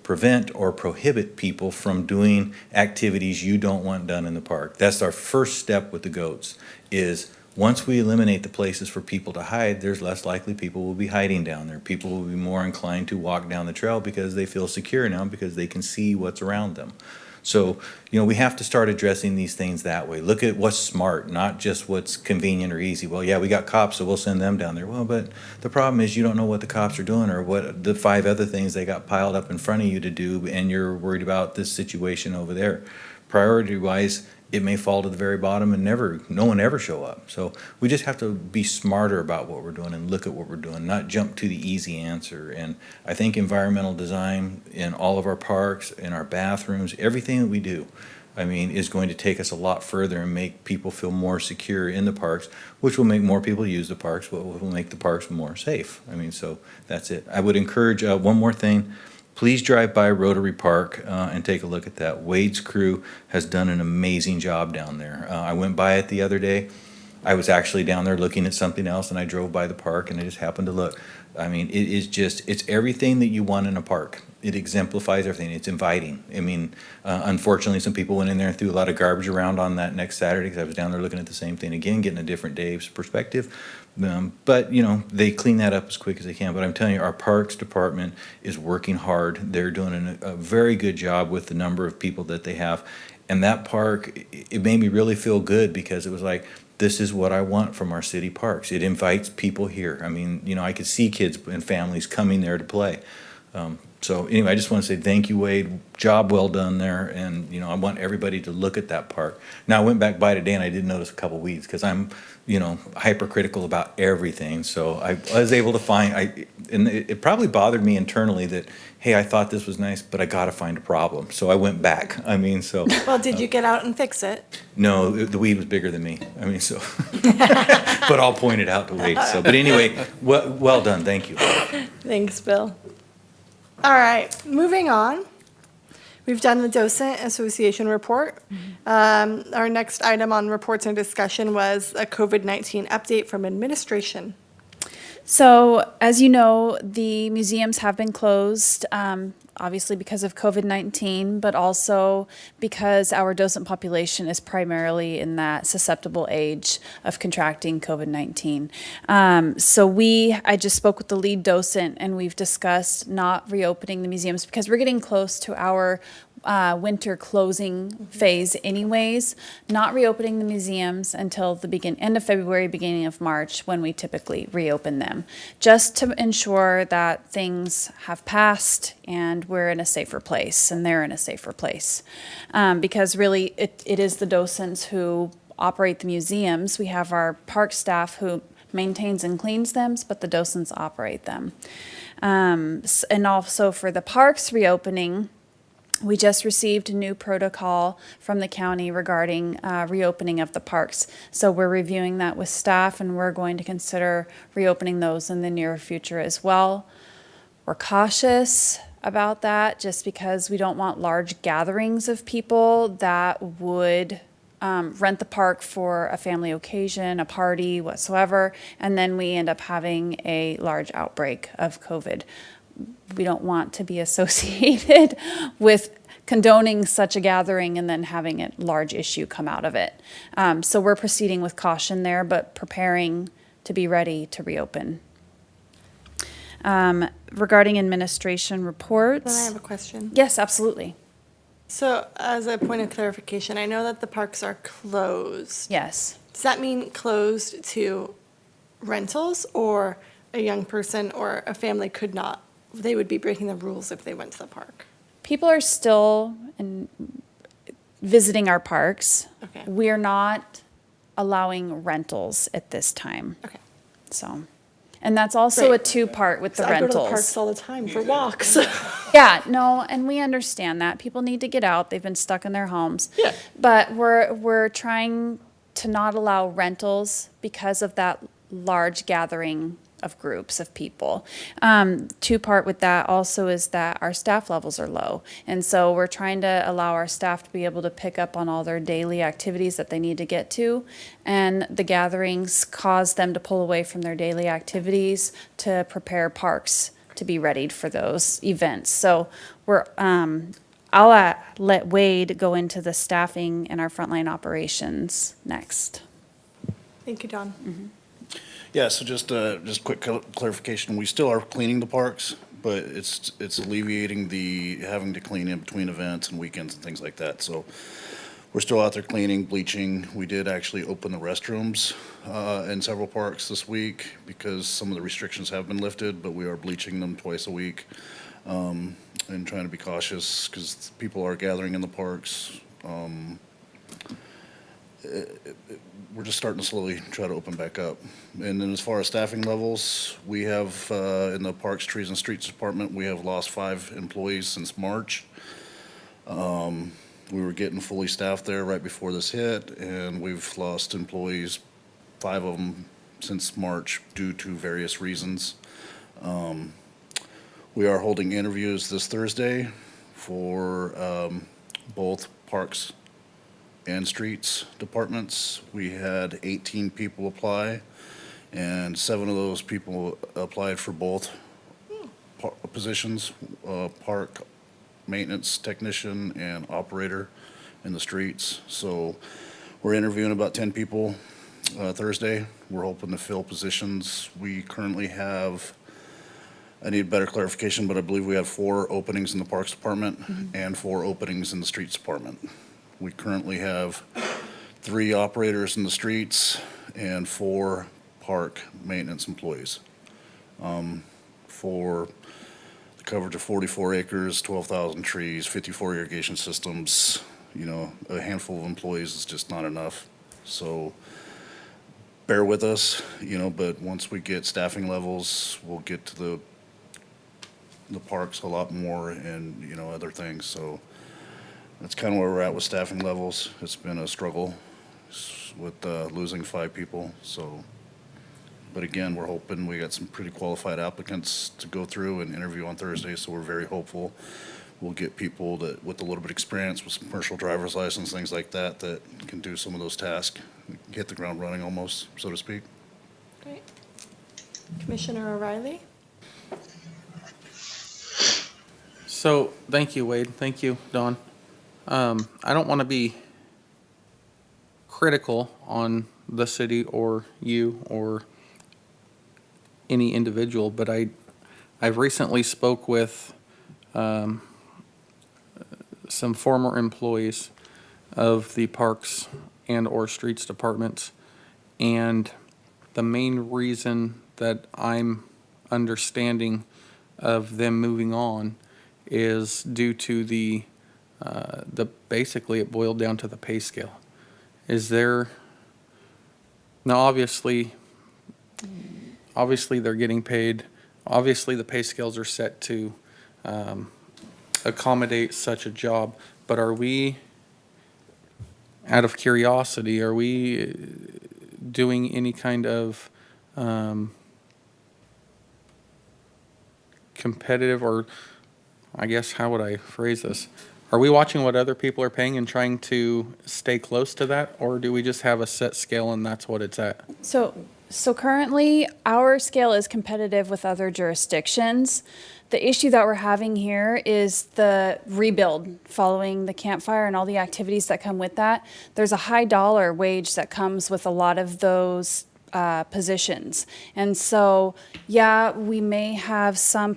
prevent or prohibit people from doing activities you don't want done in the park. That's our first step with the goats, is once we eliminate the places for people to hide, there's less likely people will be hiding down there. People will be more inclined to walk down the trail because they feel secure now because they can see what's around them. So, we have to start addressing these things that way. Look at what's smart, not just what's convenient or easy. Well, yeah, we got cops, so we'll send them down there. Well, but the problem is you don't know what the cops are doing or what the 5 other things they got piled up in front of you to do, and you're worried about this situation over there. Priority-wise, it may fall to the very bottom and no one ever show up. So we just have to be smarter about what we're doing and look at what we're doing, not jump to the easy answer. And I think environmental design in all of our parks, in our bathrooms, everything that we do, I mean, is going to take us a lot further and make people feel more secure in the parks, which will make more people use the parks, which will make the parks more safe. I mean, so that's it. I would encourage, one more thing. Please drive by Rotary Park and take a look at that. Wade's crew has done an amazing job down there. I went by it the other day. I was actually down there looking at something else, and I drove by the park, and I just happened to look. I mean, it is just, it's everything that you want in a park. It exemplifies everything. It's inviting. I mean, unfortunately, some people went in there and threw a lot of garbage around on that next Saturday, because I was down there looking at the same thing again, getting a different day's perspective. But, you know, they clean that up as quick as they can. But I'm telling you, our Parks Department is working hard. They're doing a very good job with the number of people that they have. And that park, it made me really feel good, because it was like, this is what I want from our city parks. It invites people here. I mean, you know, I could see kids and families coming there to play. So anyway, I just want to say thank you, Wade. Job well done there. And, you know, I want everybody to look at that park. Now, I went back by today and I did notice a couple weeds, because I'm, you know, hypercritical about everything. So I was able to find, and it probably bothered me internally that, hey, I thought this was nice, but I got to find a problem. So I went back. I mean, so. Well, did you get out and fix it? No, the weed was bigger than me. I mean, so. But I'll point it out to Wade. So, but anyway, well done. Thank you. Thanks, Bill. All right, moving on. We've done the Docent Association report. Our next item on reports and discussion was a COVID-19 update from administration. So, as you know, the museums have been closed, obviously because of COVID-19, but also because our docent population is primarily in that susceptible age of contracting COVID-19. I just spoke with the lead docent, and we've discussed not reopening the museums because we're getting close to our winter closing phase anyways, not reopening the museums until the end of February, beginning of March, when we typically reopen them, just to ensure that things have passed and we're in a safer place and they're in a safer place. Because really it is the docents who operate the museums. We have our park staff who maintains and cleans them, but the docents operate them. And also for the parks reopening, we just received a new protocol from the county regarding reopening of the parks. So we're reviewing that with staff, and we're going to consider reopening those in the near future as well. We're cautious about that just because we don't want large gatherings of people that would rent the park for a family occasion, a party, whatsoever, and then we end up having a large outbreak of COVID. We don't want to be associated with condoning such a gathering and then having a large issue come out of it. So we're proceeding with caution there, but preparing to be ready to reopen. Regarding administration reports. Then I have a question. Yes, absolutely. So as a point of clarification, I know that the parks are closed. Yes. Does that mean closed to rentals, or a young person or a family could not? They would be breaking the rules if they went to the park. People are still visiting our parks. Okay. We're not allowing rentals at this time. Okay. So, and that's also Right. a two-part with the So I go to the rentals. parks all the time for walks. Yeah, no, and we understand that. People need to get out. They've been stuck in their homes. Yeah. But we're trying to not allow rentals because of that large gathering of groups of people. Two-part with that also is that our staff levels are low. And so we're trying to allow our staff to be able to pick up on all their daily activities that they need to get to. And the gatherings cause them to pull away from their daily activities to prepare parks to be readied for those events. So I'll let Wade go into the staffing and our frontline operations next. Thank you, Dawn. Yeah, so just quick clarification, we still are cleaning the parks, but it's alleviating the having to clean in between events and weekends and things like that. So we're still out there cleaning, bleaching. We did actually open the restrooms in several parks this week because some of the restrictions have been lifted, but we are bleaching them twice a week and trying to be cautious because people are gathering in the parks. we're just starting to slowly try to open back up. And then as far as staffing levels, we have, in the Parks, Trees, and Streets Department, we have lost 5 employees since March. We were getting fully staffed there right before this hit, and we've lost employees, 5 of them, since March due to various reasons. We are holding interviews this Thursday for both Parks and Streets departments. We had 18 people apply, and 7 of those people applied for both positions, park maintenance technician and operator in the streets. So we're interviewing about 10 people Thursday. We're hoping to fill positions. We currently have, I need better clarification, but I believe we have 4 openings in the Parks Department and 4 openings in the Streets Department. We currently have 3 operators in the streets and 4 park maintenance employees. For the coverage of 44 acres, 12,000 trees, 54 irrigation systems, you know, a handful of employees is just not enough. So bear with us, you know, but once we get staffing levels, we'll get to the parks a lot more and, you know, other things. So that's kind of where we're at with staffing levels. It's been a struggle with losing 5 people. So, but again, we're hoping we got some pretty qualified applicants to go through and interview on Thursday. So we're very hopeful we'll get people that with a little bit of experience with some commercial driver's license, things like that, that can do some of those tasks, hit the ground running almost, so to speak. Great. Commissioner O'Reilly? So, thank you, Wade. Thank you, Don. I don't want to be critical on the city or you or any individual, but I've recently spoke with some former employees of the Parks and or Streets departments, and the main reason that I'm understanding of them moving on is due to the basically it boiled down to the pay scale. Is there, now obviously they're getting paid, obviously the pay scales are set to accommodate such a job, but are we, out of curiosity, are we doing any kind of competitive, or I guess how would I phrase this? Are we watching what other people are paying and trying to stay close to that, or do we just have a set scale and that's what it's at? So currently, our scale is competitive with other jurisdictions. The issue that we're having here is the rebuild following the campfire and all the activities that come with that. There's a high dollar wage that comes with a lot of those positions. And so, yeah, we may have some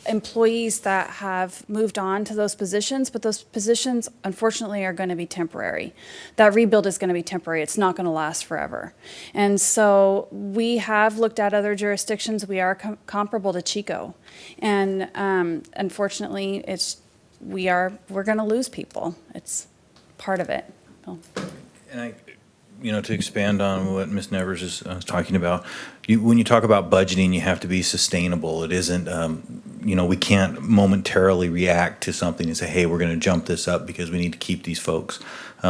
employees that have moved on to those positions, but those positions, unfortunately, are going to be temporary. That rebuild is going to be temporary. It's not going to last forever. And so we have looked at other jurisdictions. We are comparable to Chico. And unfortunately, we're going to lose people. It's part of it. So. And to expand on what Ms. Nevers is talking about, when you talk about budgeting, you have to be sustainable. It isn't, we can't momentarily react to something and say, hey, we're going to jump this up because we need to keep these folks.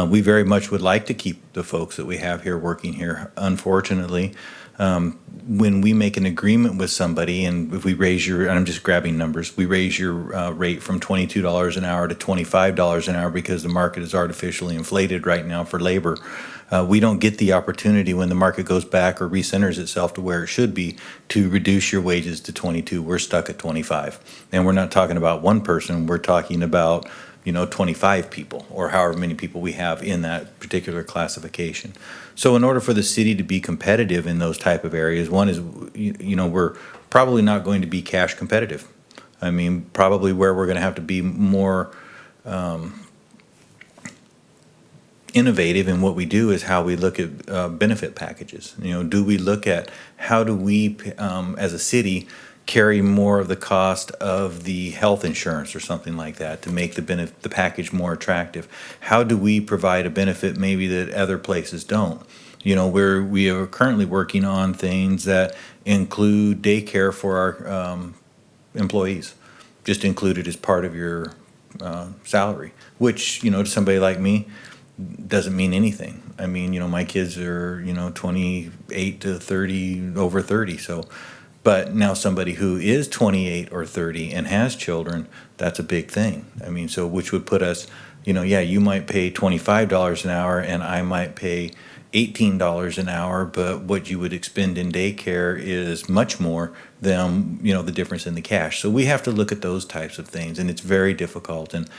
We very much would like to keep the folks that we have here working here. Unfortunately, when we make an agreement with somebody, and if we raise and I'm just grabbing numbers, we raise your rate from $22 an hour to $25 an hour because the market is artificially inflated right now for labor. We don't get the opportunity when the market goes back or recenters itself to where it should be to reduce your wages to 22. We're stuck at 25. And we're not talking about one person. We're talking about 25 people or however many people we have in that particular classification. So in order for the city to be competitive in those type of areas, one is, we're probably not going to be cash competitive. I mean, probably where we're going to have to be more innovative in what we do is how we look at benefit packages. Do we look at how do we, as a city, carry more of the cost of the health insurance or something like that to make the package more attractive? How do we provide a benefit maybe that other places don't? You know, we are currently working on things that include daycare for our employees, just included as part of your salary, which, you know, to somebody like me, doesn't mean anything. I mean, you know, my kids are, you know, 28 to 30, over 30, so, but now somebody who is 28 or 30 and has children, that's a big thing. I mean, so which would put us, you know, yeah, you might pay $25 an hour and I might pay $18 an hour, but what you would expend in daycare is much more than, you know, the difference in the cash. So we have to look at those types of things, and it's very difficult. And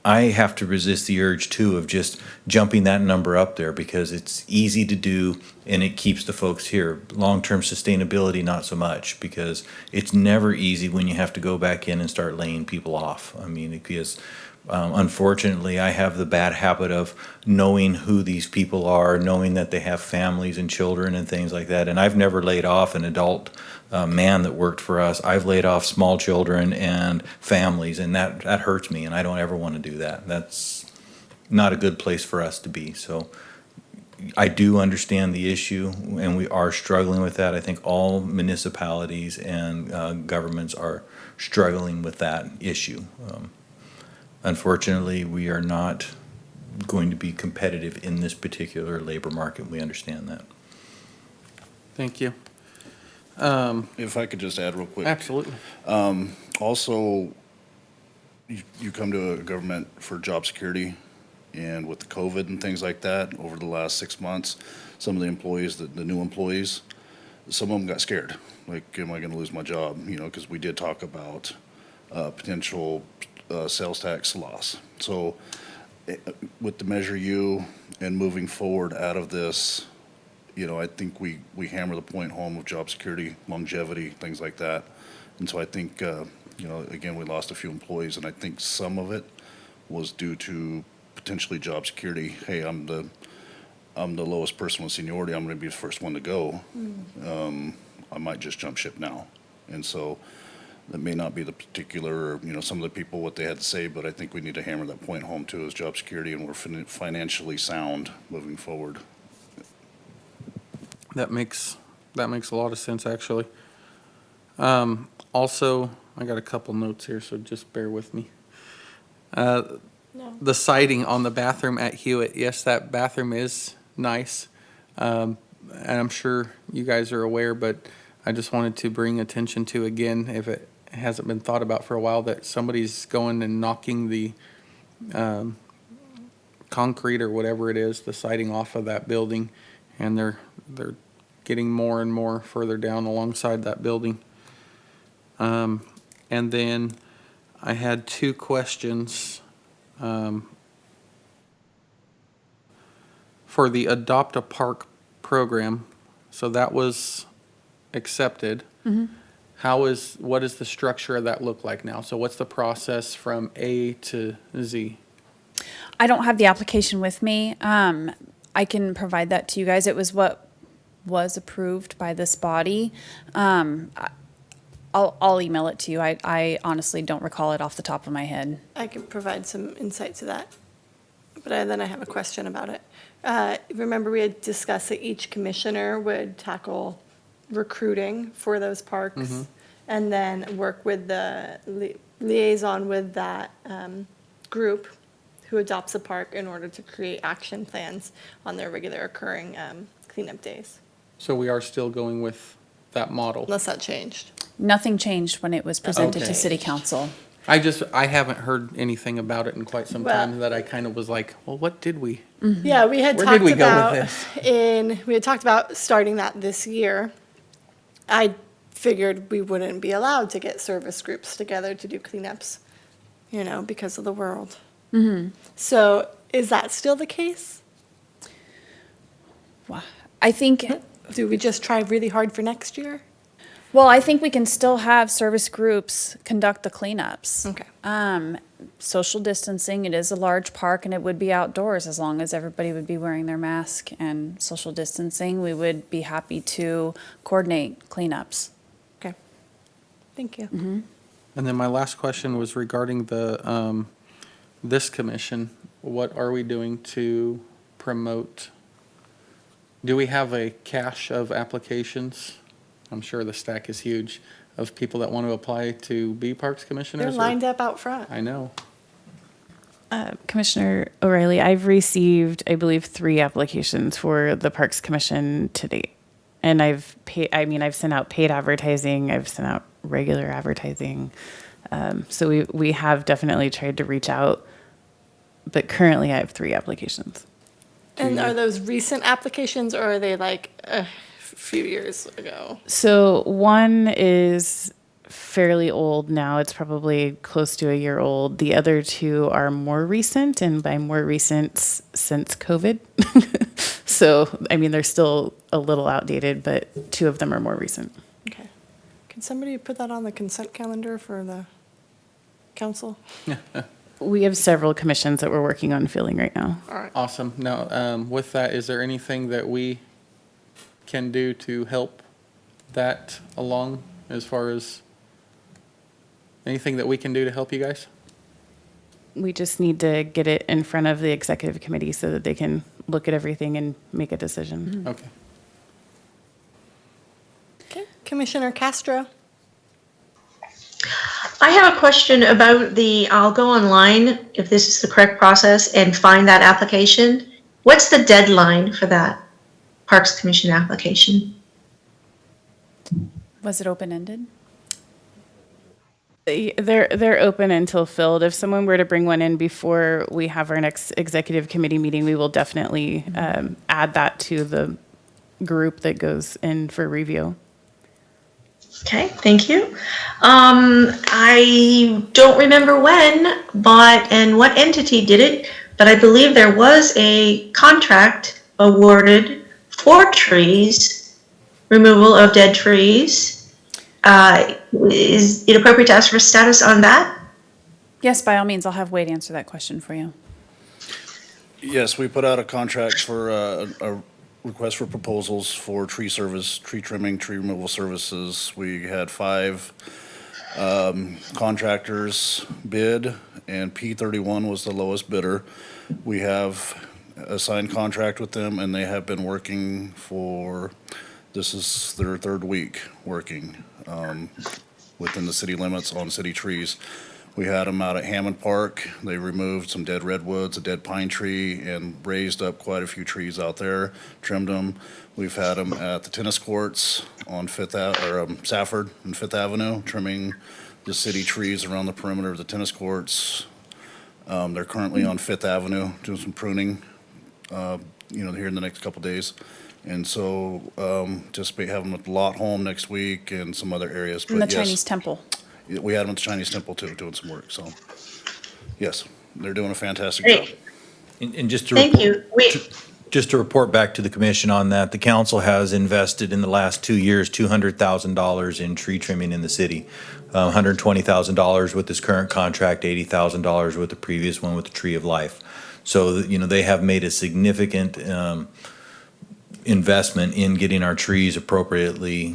I have to resist the urge too of just jumping that number up there because it's easy to do and it keeps the folks here. Long-term sustainability, not so much, because it's never easy when you have to go back in and start laying people off. I mean, because unfortunately, I have the bad habit of knowing who these people are, knowing that they have families and children and things like that. And I've never laid off an adult man that worked for us. I've laid off small children and families, and that hurts me, and I don't ever want to do that. That's not a good place for us to be. So I do understand the issue, and we are struggling with that. I think all municipalities and governments are struggling with that issue. Unfortunately, we are not going to be competitive in this particular labor market. We understand that. Thank you. If I could just add real quick. Absolutely. Also, you come to a government for job security, and with the COVID and things like that, over the last 6 months, some of the employees, the new employees, some of them got scared. Like, am I gonna lose my job? You know, because we did talk about potential sales tax loss. So with the Measure U and moving forward out of this, you know, I think we hammer the point home of job security, longevity, things like that. And so I think, you know, again, we lost a few employees, and I think some of it was due to potentially job security. Hey, I'm the lowest person with seniority. I'm going to be the first one to go. I might just jump ship now. And so that may not be the particular, you know, some of the people, what they had to say, but I think we need to hammer that point home too, is job security, and we're financially sound moving forward. That makes a lot of sense, actually. Also, I got a couple notes here, so just bear with me. The siding on the bathroom at Hewitt, yes, that bathroom is nice. And I'm sure you guys are aware, but I just wanted to bring attention to, again, if it hasn't been thought about for a while, that somebody's going and knocking the concrete or whatever it is, the siding off of that building, and they're getting more and more further down alongside that building. And then I had two questions for the Adopt a Park program. So that was accepted. What does the structure of that look like now? So what's the process from A to Z? I don't have the application with me. I can provide that to you guys. It was what was approved by this body. I'll email it to you. I honestly don't recall it off the top of my head. I can provide some insight to that, but then I have a question about it. Remember, we had discussed that each commissioner would tackle recruiting for those parks and then work with the liaison with that group who adopts a park in order to create action plans on their regular occurring cleanup days. So we are still going with that model. Unless that changed. Nothing changed when it was presented Okay. to city council. I haven't heard anything about it in quite some Well- time, that I kind of was like, well, what did we? Yeah, we had Where talked did we go about with we had talked about starting that this year. I figured we wouldn't be allowed to get service groups together to do cleanups, you know, because of the world. So is that still the case? I think, Do we just try really hard for next year? well, I think we can still have service groups conduct the cleanups. Okay. Social distancing, it is a large park and it would be outdoors as long as everybody would be wearing their mask and social distancing. We would be happy to coordinate cleanups. Okay. Thank you. And then my last question was regarding the, this commission. What are we doing to promote? Do we have a cache of applications? I'm sure the stack is huge of people that want to apply to be Parks Commissioners. They're or- lined up out front. I know. Commissioner O'Reilly, I've received, I believe, 3 applications for the Parks Commission to date. And I've sent out paid advertising, I've sent out regular advertising. So we have definitely tried to reach out, but currently I have 3 applications. And are those recent applications or are they like a few years ago? So one is fairly old now. It's probably close to a year old. The other 2 are more recent, and by more recent, since COVID. So, I mean, they're still a little outdated, but 2 of them are more recent. Okay. Can somebody put that on the consent calendar for the council? We have several commissions that we're working on filling right now. All right. Awesome. Now, with that, is there anything that we can do to help that along as far as anything that we can do to help you guys? We just need to get it in front of the executive committee so that they can look at everything and make a decision. Okay. Okay. Commissioner Castro? I have a question about I'll go online, if this is the correct process, and find that application. What's the deadline for that Parks Commission application? Was it open-ended? They're open until filled. If someone were to bring one in before we have our next executive committee meeting, we will definitely add that to the group that goes in for review. Okay, thank you. I don't remember when, and what entity did it, but I believe there was a contract awarded for trees, removal of dead trees. Is it appropriate to ask for status on that? Yes, by all means, I'll have Wade answer that question for you. Yes, we put out a contract for a request for proposals for tree service, tree trimming, tree removal services. We had 5 contractors bid, and P31 was the lowest bidder. We have a signed contract with them, and they have been working this is their 3rd week working within the city limits on city trees. We had them out at Hammond Park. They removed some dead redwoods, a dead pine tree, and raised up quite a few trees out there, trimmed them. We've had them at the tennis courts on Safford and Fifth Avenue, trimming the city trees around the perimeter of the tennis courts. They're currently on Fifth Avenue doing some pruning, here in the next couple days. And so, anticipate having them at the Lot Home next week and some other areas. From the But yes, Chinese temple. we had them at the Chinese Temple too, doing some work, so, yes, they're doing a fantastic Great. job. And just to Thank you. Just to report back to the commission on that, the council has invested in the last 2 years, $200,000 in tree trimming in the city. $120,000 with this current contract, $80,000 with the previous one with the Tree of Life. So, they have made a significant investment in getting our trees appropriately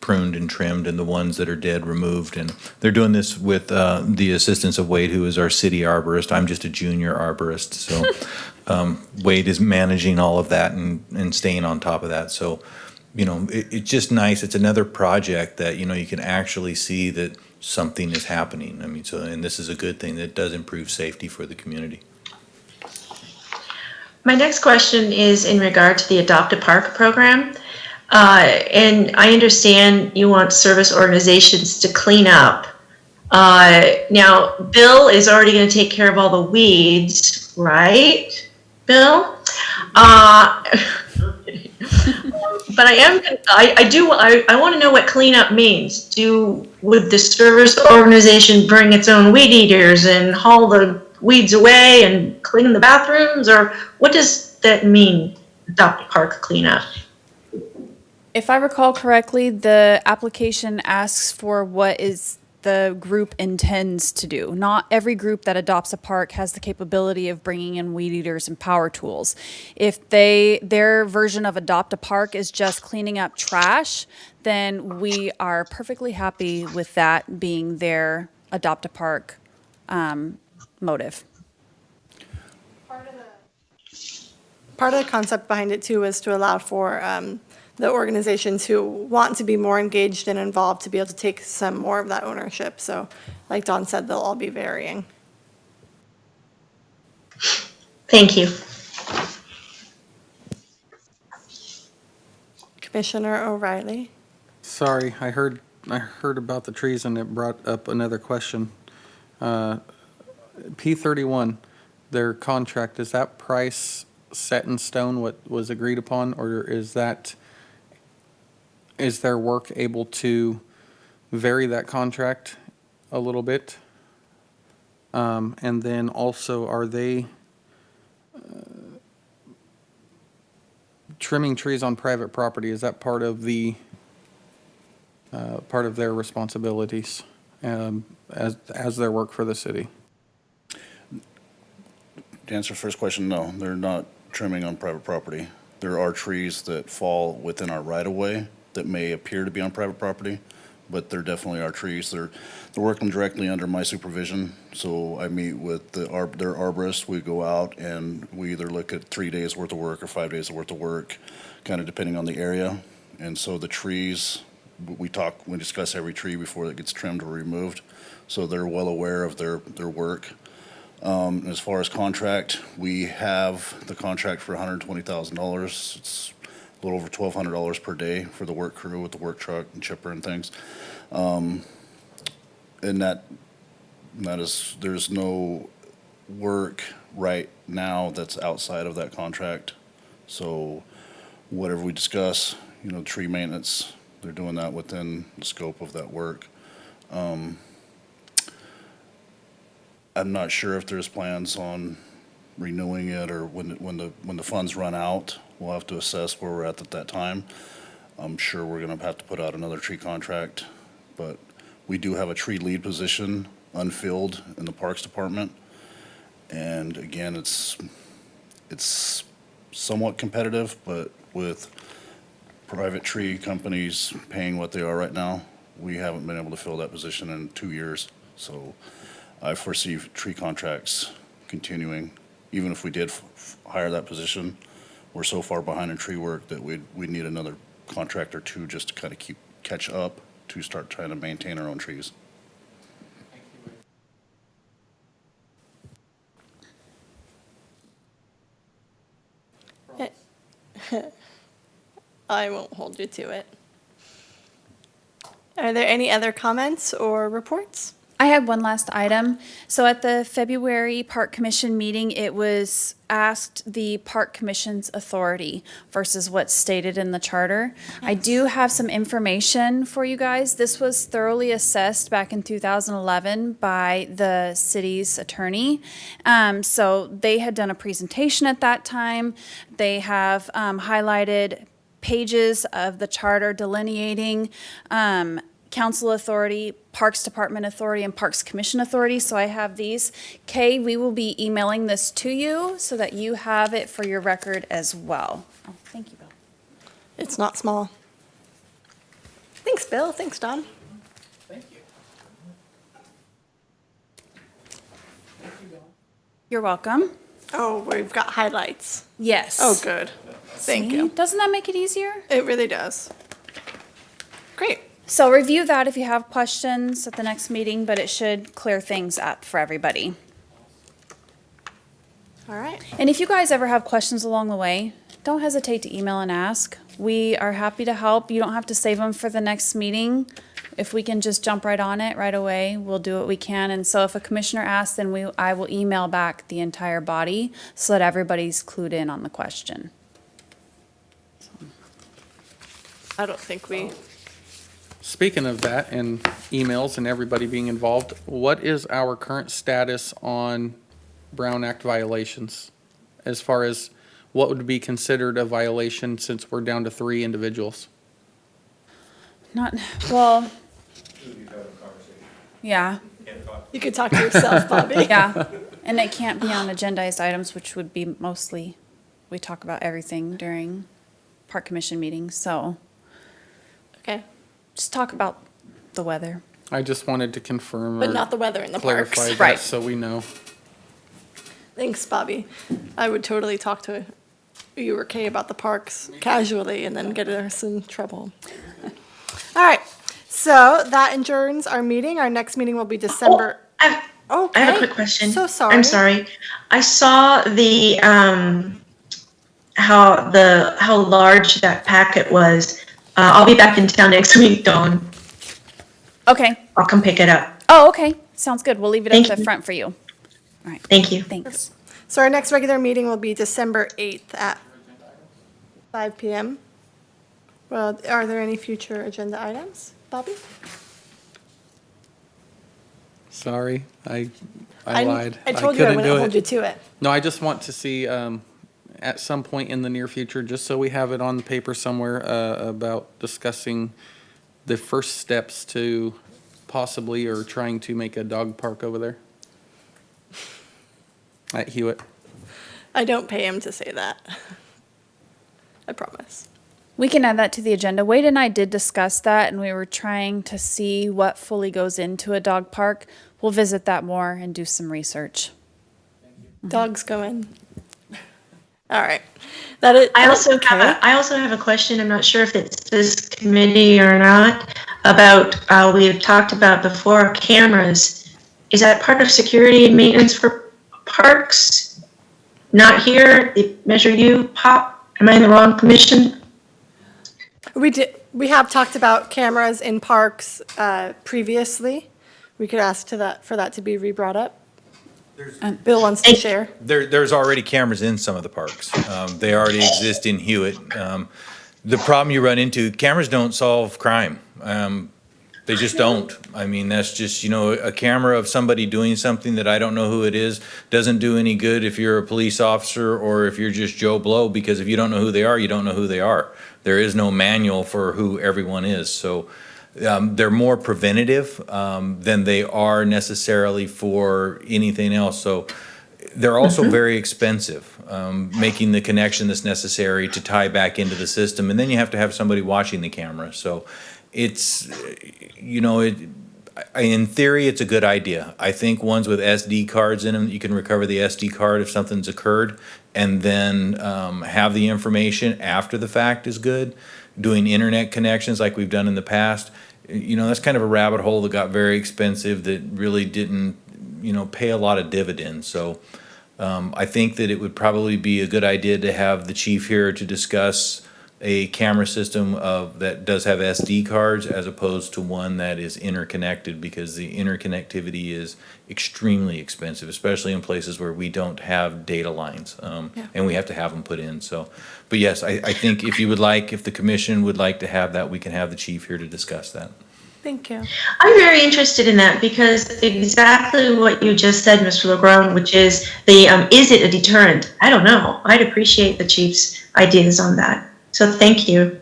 pruned and trimmed, and the ones that are dead removed. And they're doing this with the assistance of Wade, who is our city arborist. I'm just a junior arborist, so Wade is managing all of that and staying on top of that. So, it's just nice. It's another project that, you can actually see that something is happening. I mean, and this is a good thing that does improve safety for the community. My next question is in regard to the Adopt a Park program. And I understand you want service organizations to clean up. Now, Bill is already going to take care of all the weeds, right, Bill? But I want to know what cleanup means. Would the service organization bring its own weed eaters and haul the weeds away and clean the bathrooms, or what does that mean, Adopt a Park cleanup? If I recall correctly, the application asks for what is the group intends to do. Not every group that adopts a park has the capability of bringing in weed eaters and power tools. If their version of adopt a park is just cleaning up trash, then we are perfectly happy with that being their adopt a park motive. Part of the concept behind it too is to allow for the organizations who want to be more engaged and involved to be able to take some more of that ownership. So like Dawn said, they'll all be varying. Thank you. Commissioner O'Reilly. Sorry, I heard about the trees and it brought up another question. P31, their contract, is that price set in stone, what was agreed upon, or is their work able to vary that contract a little bit? And then also, are they trimming trees on private property? Is that part of their responsibilities as their work for the city? To answer the first question, no, they're not trimming on private property. There are trees that fall within our right-of-way that may appear to be on private property, but there definitely are trees. They're working directly under my supervision, so I meet with their arborist. We go out and we either look at 3 days worth of work or 5 days worth of work, kind of depending on the area. And so the trees, we discuss every tree before it gets trimmed or removed, so they're well aware of their work. As far as contract, we have the contract for $120,000. It's a little over $1,200 per day for the work crew with the work truck and chipper and things. And that is, there's no work right now that's outside of that contract. So whatever we discuss, tree maintenance, they're doing that within the scope of that work. I'm not sure if there's plans on renewing it or when the funds run out, we'll have to assess where we're at that time. I'm sure we're gonna have to put out another tree contract, but we do have a tree lead position unfilled in the Parks Department. And again, it's somewhat competitive, but with private tree companies paying what they are right now, we haven't been able to fill that position in 2 years. So I foresee tree contracts continuing. Even if we did hire that position, we're so far behind in tree work that we'd need another contract or two just to kind of catch up to start trying to maintain our own trees. I won't hold you to it. Are there any other comments or reports? I had one last item. So at the February Park Commission meeting, it was asked the Park Commission's authority versus what's stated in the charter. I do have some information for you guys. This was thoroughly assessed back in 2011 by the city's attorney. So they had done a presentation at that time. They have highlighted pages of the charter delineating council authority, Parks Department authority, and Parks Commission authority. So I have these. Kay, we will be emailing this to you so that you have it for your record as well. Oh, thank you, Bill. It's not small. Thanks, Bill. Thanks, Don. Thank you. You're welcome. Oh, we've got highlights. Yes. Oh, good. Thank See? you. Doesn't that make it easier? It really does. Great. So review that if you have questions at the next meeting, but it should clear things up for everybody. All right. And if you guys ever have questions along the way, don't hesitate to email and ask. We are happy to help. You don't have to save them for the next meeting. If we can just jump right on it right away, we'll do what we can. And so if a commissioner asks, then I will email back the entire body so that everybody's clued in on the question. I don't think we. Speaking of that and emails and everybody being involved, what is our current status on Brown Act violations? As far as what would be considered a violation since we're down to 3 individuals? Not, well, Yeah, You could talk to yourself, Bobby. yeah. And it can't be on agendized items, which would be mostly, we talk about everything during park commission meetings, so Okay, just talk about the weather. I just wanted to confirm but or not the weather in the clarify parks. that Right. so we know. Thanks, Bobby. I would totally talk to you or Kay about the parks casually and then get us in trouble. All right, so that adjourns our meeting. Our next meeting will be December. I have Okay. a quick question. So sorry. I'm sorry. I saw the, how large that packet was. I'll be back in town next week, Dawn. Okay. I'll come pick it up. Oh, okay. Sounds good. We'll leave it Thank at the you. front for you. All right. Thank you. Thanks. So our next regular meeting will be December 8th at 5 PM. Well, are there any future agenda items, Bobby? Sorry, I lied. I told you I couldn't wouldn't do hold you it. to it. No, I just want to see, at some point in the near future, just so we have it on the paper somewhere, about discussing the first steps to possibly or trying to make a dog park over there at Hewitt. I don't pay him to say that. I promise. We can add that to the agenda. Wade and I did discuss that, and we were trying to see what fully goes into a dog park. We'll visit that more and do some research. Dogs go in. All right. That is. I also have a question. I'm not sure if it's this committee or not, about, we've talked about before, cameras. Is that part of security and maintenance for parks? Not here, the Measure U, POP? Am I in the wrong commission? We have talked about cameras in parks previously. We could ask for that to be re-brought up. Bill wants to share. There's already cameras in some of the parks. They already exist in Hewitt. The problem you run into, cameras don't solve crime. They just don't. I mean, that's just, a camera of somebody doing something that I don't know who it is doesn't do any good if you're a police officer or if you're just Joe Blow, because if you don't know who they are, you don't know who they are. There is no manual for who everyone is. So they're more preventative than they are necessarily for anything else. So they're also very expensive, making the connection that's necessary to tie back into the system. And then you have to have somebody watching the camera. So it's, in theory, it's a good idea. I think ones with SD cards in them, you can recover the SD card if something's occurred, and then have the information after the fact is good. Doing internet connections like we've done in the past, that's kind of a rabbit hole that got very expensive that really didn't, pay a lot of dividends. So I think that it would probably be a good idea to have the chief here to discuss a camera system that does have SD cards as opposed to one that is interconnected, because the interconnectivity is extremely expensive, especially in places where we don't have data lines, and we have to have them put in. So, but yes, I think if the commission would like to have that, we can have the chief here to discuss that. Thank you. I'm very interested in that, because exactly what you just said, Mr. LeGrone, which is is it a deterrent? I don't know. I'd appreciate the chief's ideas on that. So thank you.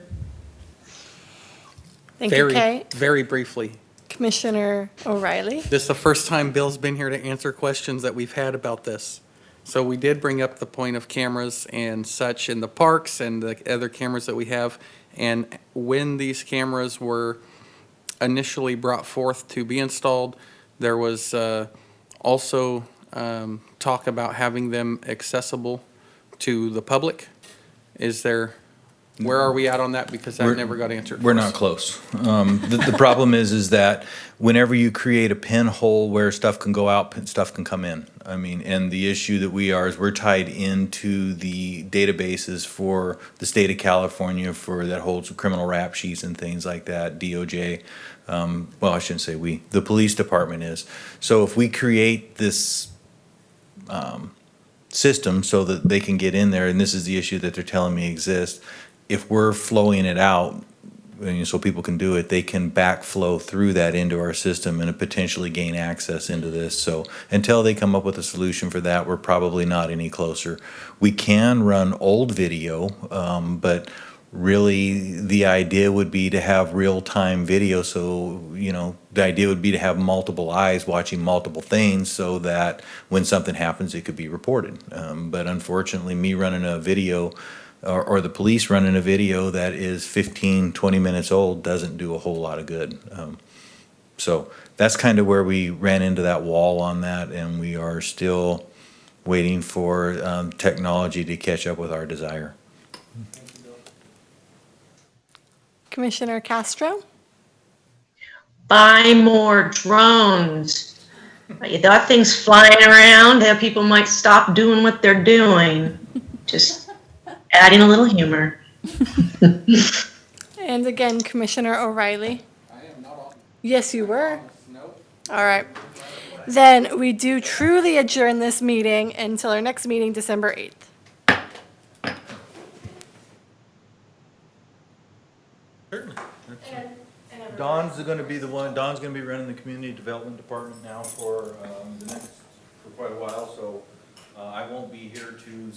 Thank you, Kay. Very briefly. Commissioner O'Reilly. This is the first time Bill's been here to answer questions that we've had about this. So we did bring up the point of cameras and such in the parks and the other cameras that we have. And when these cameras were initially brought forth to be installed, there was also talk about having them accessible to the public. Where are we at on that? Because that never got answered. We're not close. The problem is that whenever you create a pinhole where stuff can go out, stuff can come in. I mean, and the issue that we're tied into the databases for the state of California that holds criminal rap sheets and things like that, DOJ. Well, I shouldn't say we, the police department is. So if we create this system so that they can get in there, and this is the issue that they're telling me exists, if we're flowing it out, so people can do it, they can backflow through that into our system and potentially gain access into this. So until they come up with a solution for that, we're probably not any closer. We can run old video, but really the idea would be to have real-time video. So, you know, the idea would be to have multiple eyes watching multiple things so that when something happens, it could be reported. But unfortunately, me running a video or the police running a video that is 15, 20 minutes old doesn't do a whole lot of good. So that's kind of where we ran into that wall on that, and we are still waiting for technology to catch up with our desire. Commissioner Castro? Buy more drones. That thing's flying around, that people might stop doing what they're doing. Just adding a little humor. And again, Commissioner O'Reilly? I am not on. Yes, you were. Nope. All right. Then we do truly adjourn this meeting until our next meeting, December 8th. Certainly. Dawn's gonna be Dawn's gonna be running the community development department now for the next, for quite a while, so I won't be here to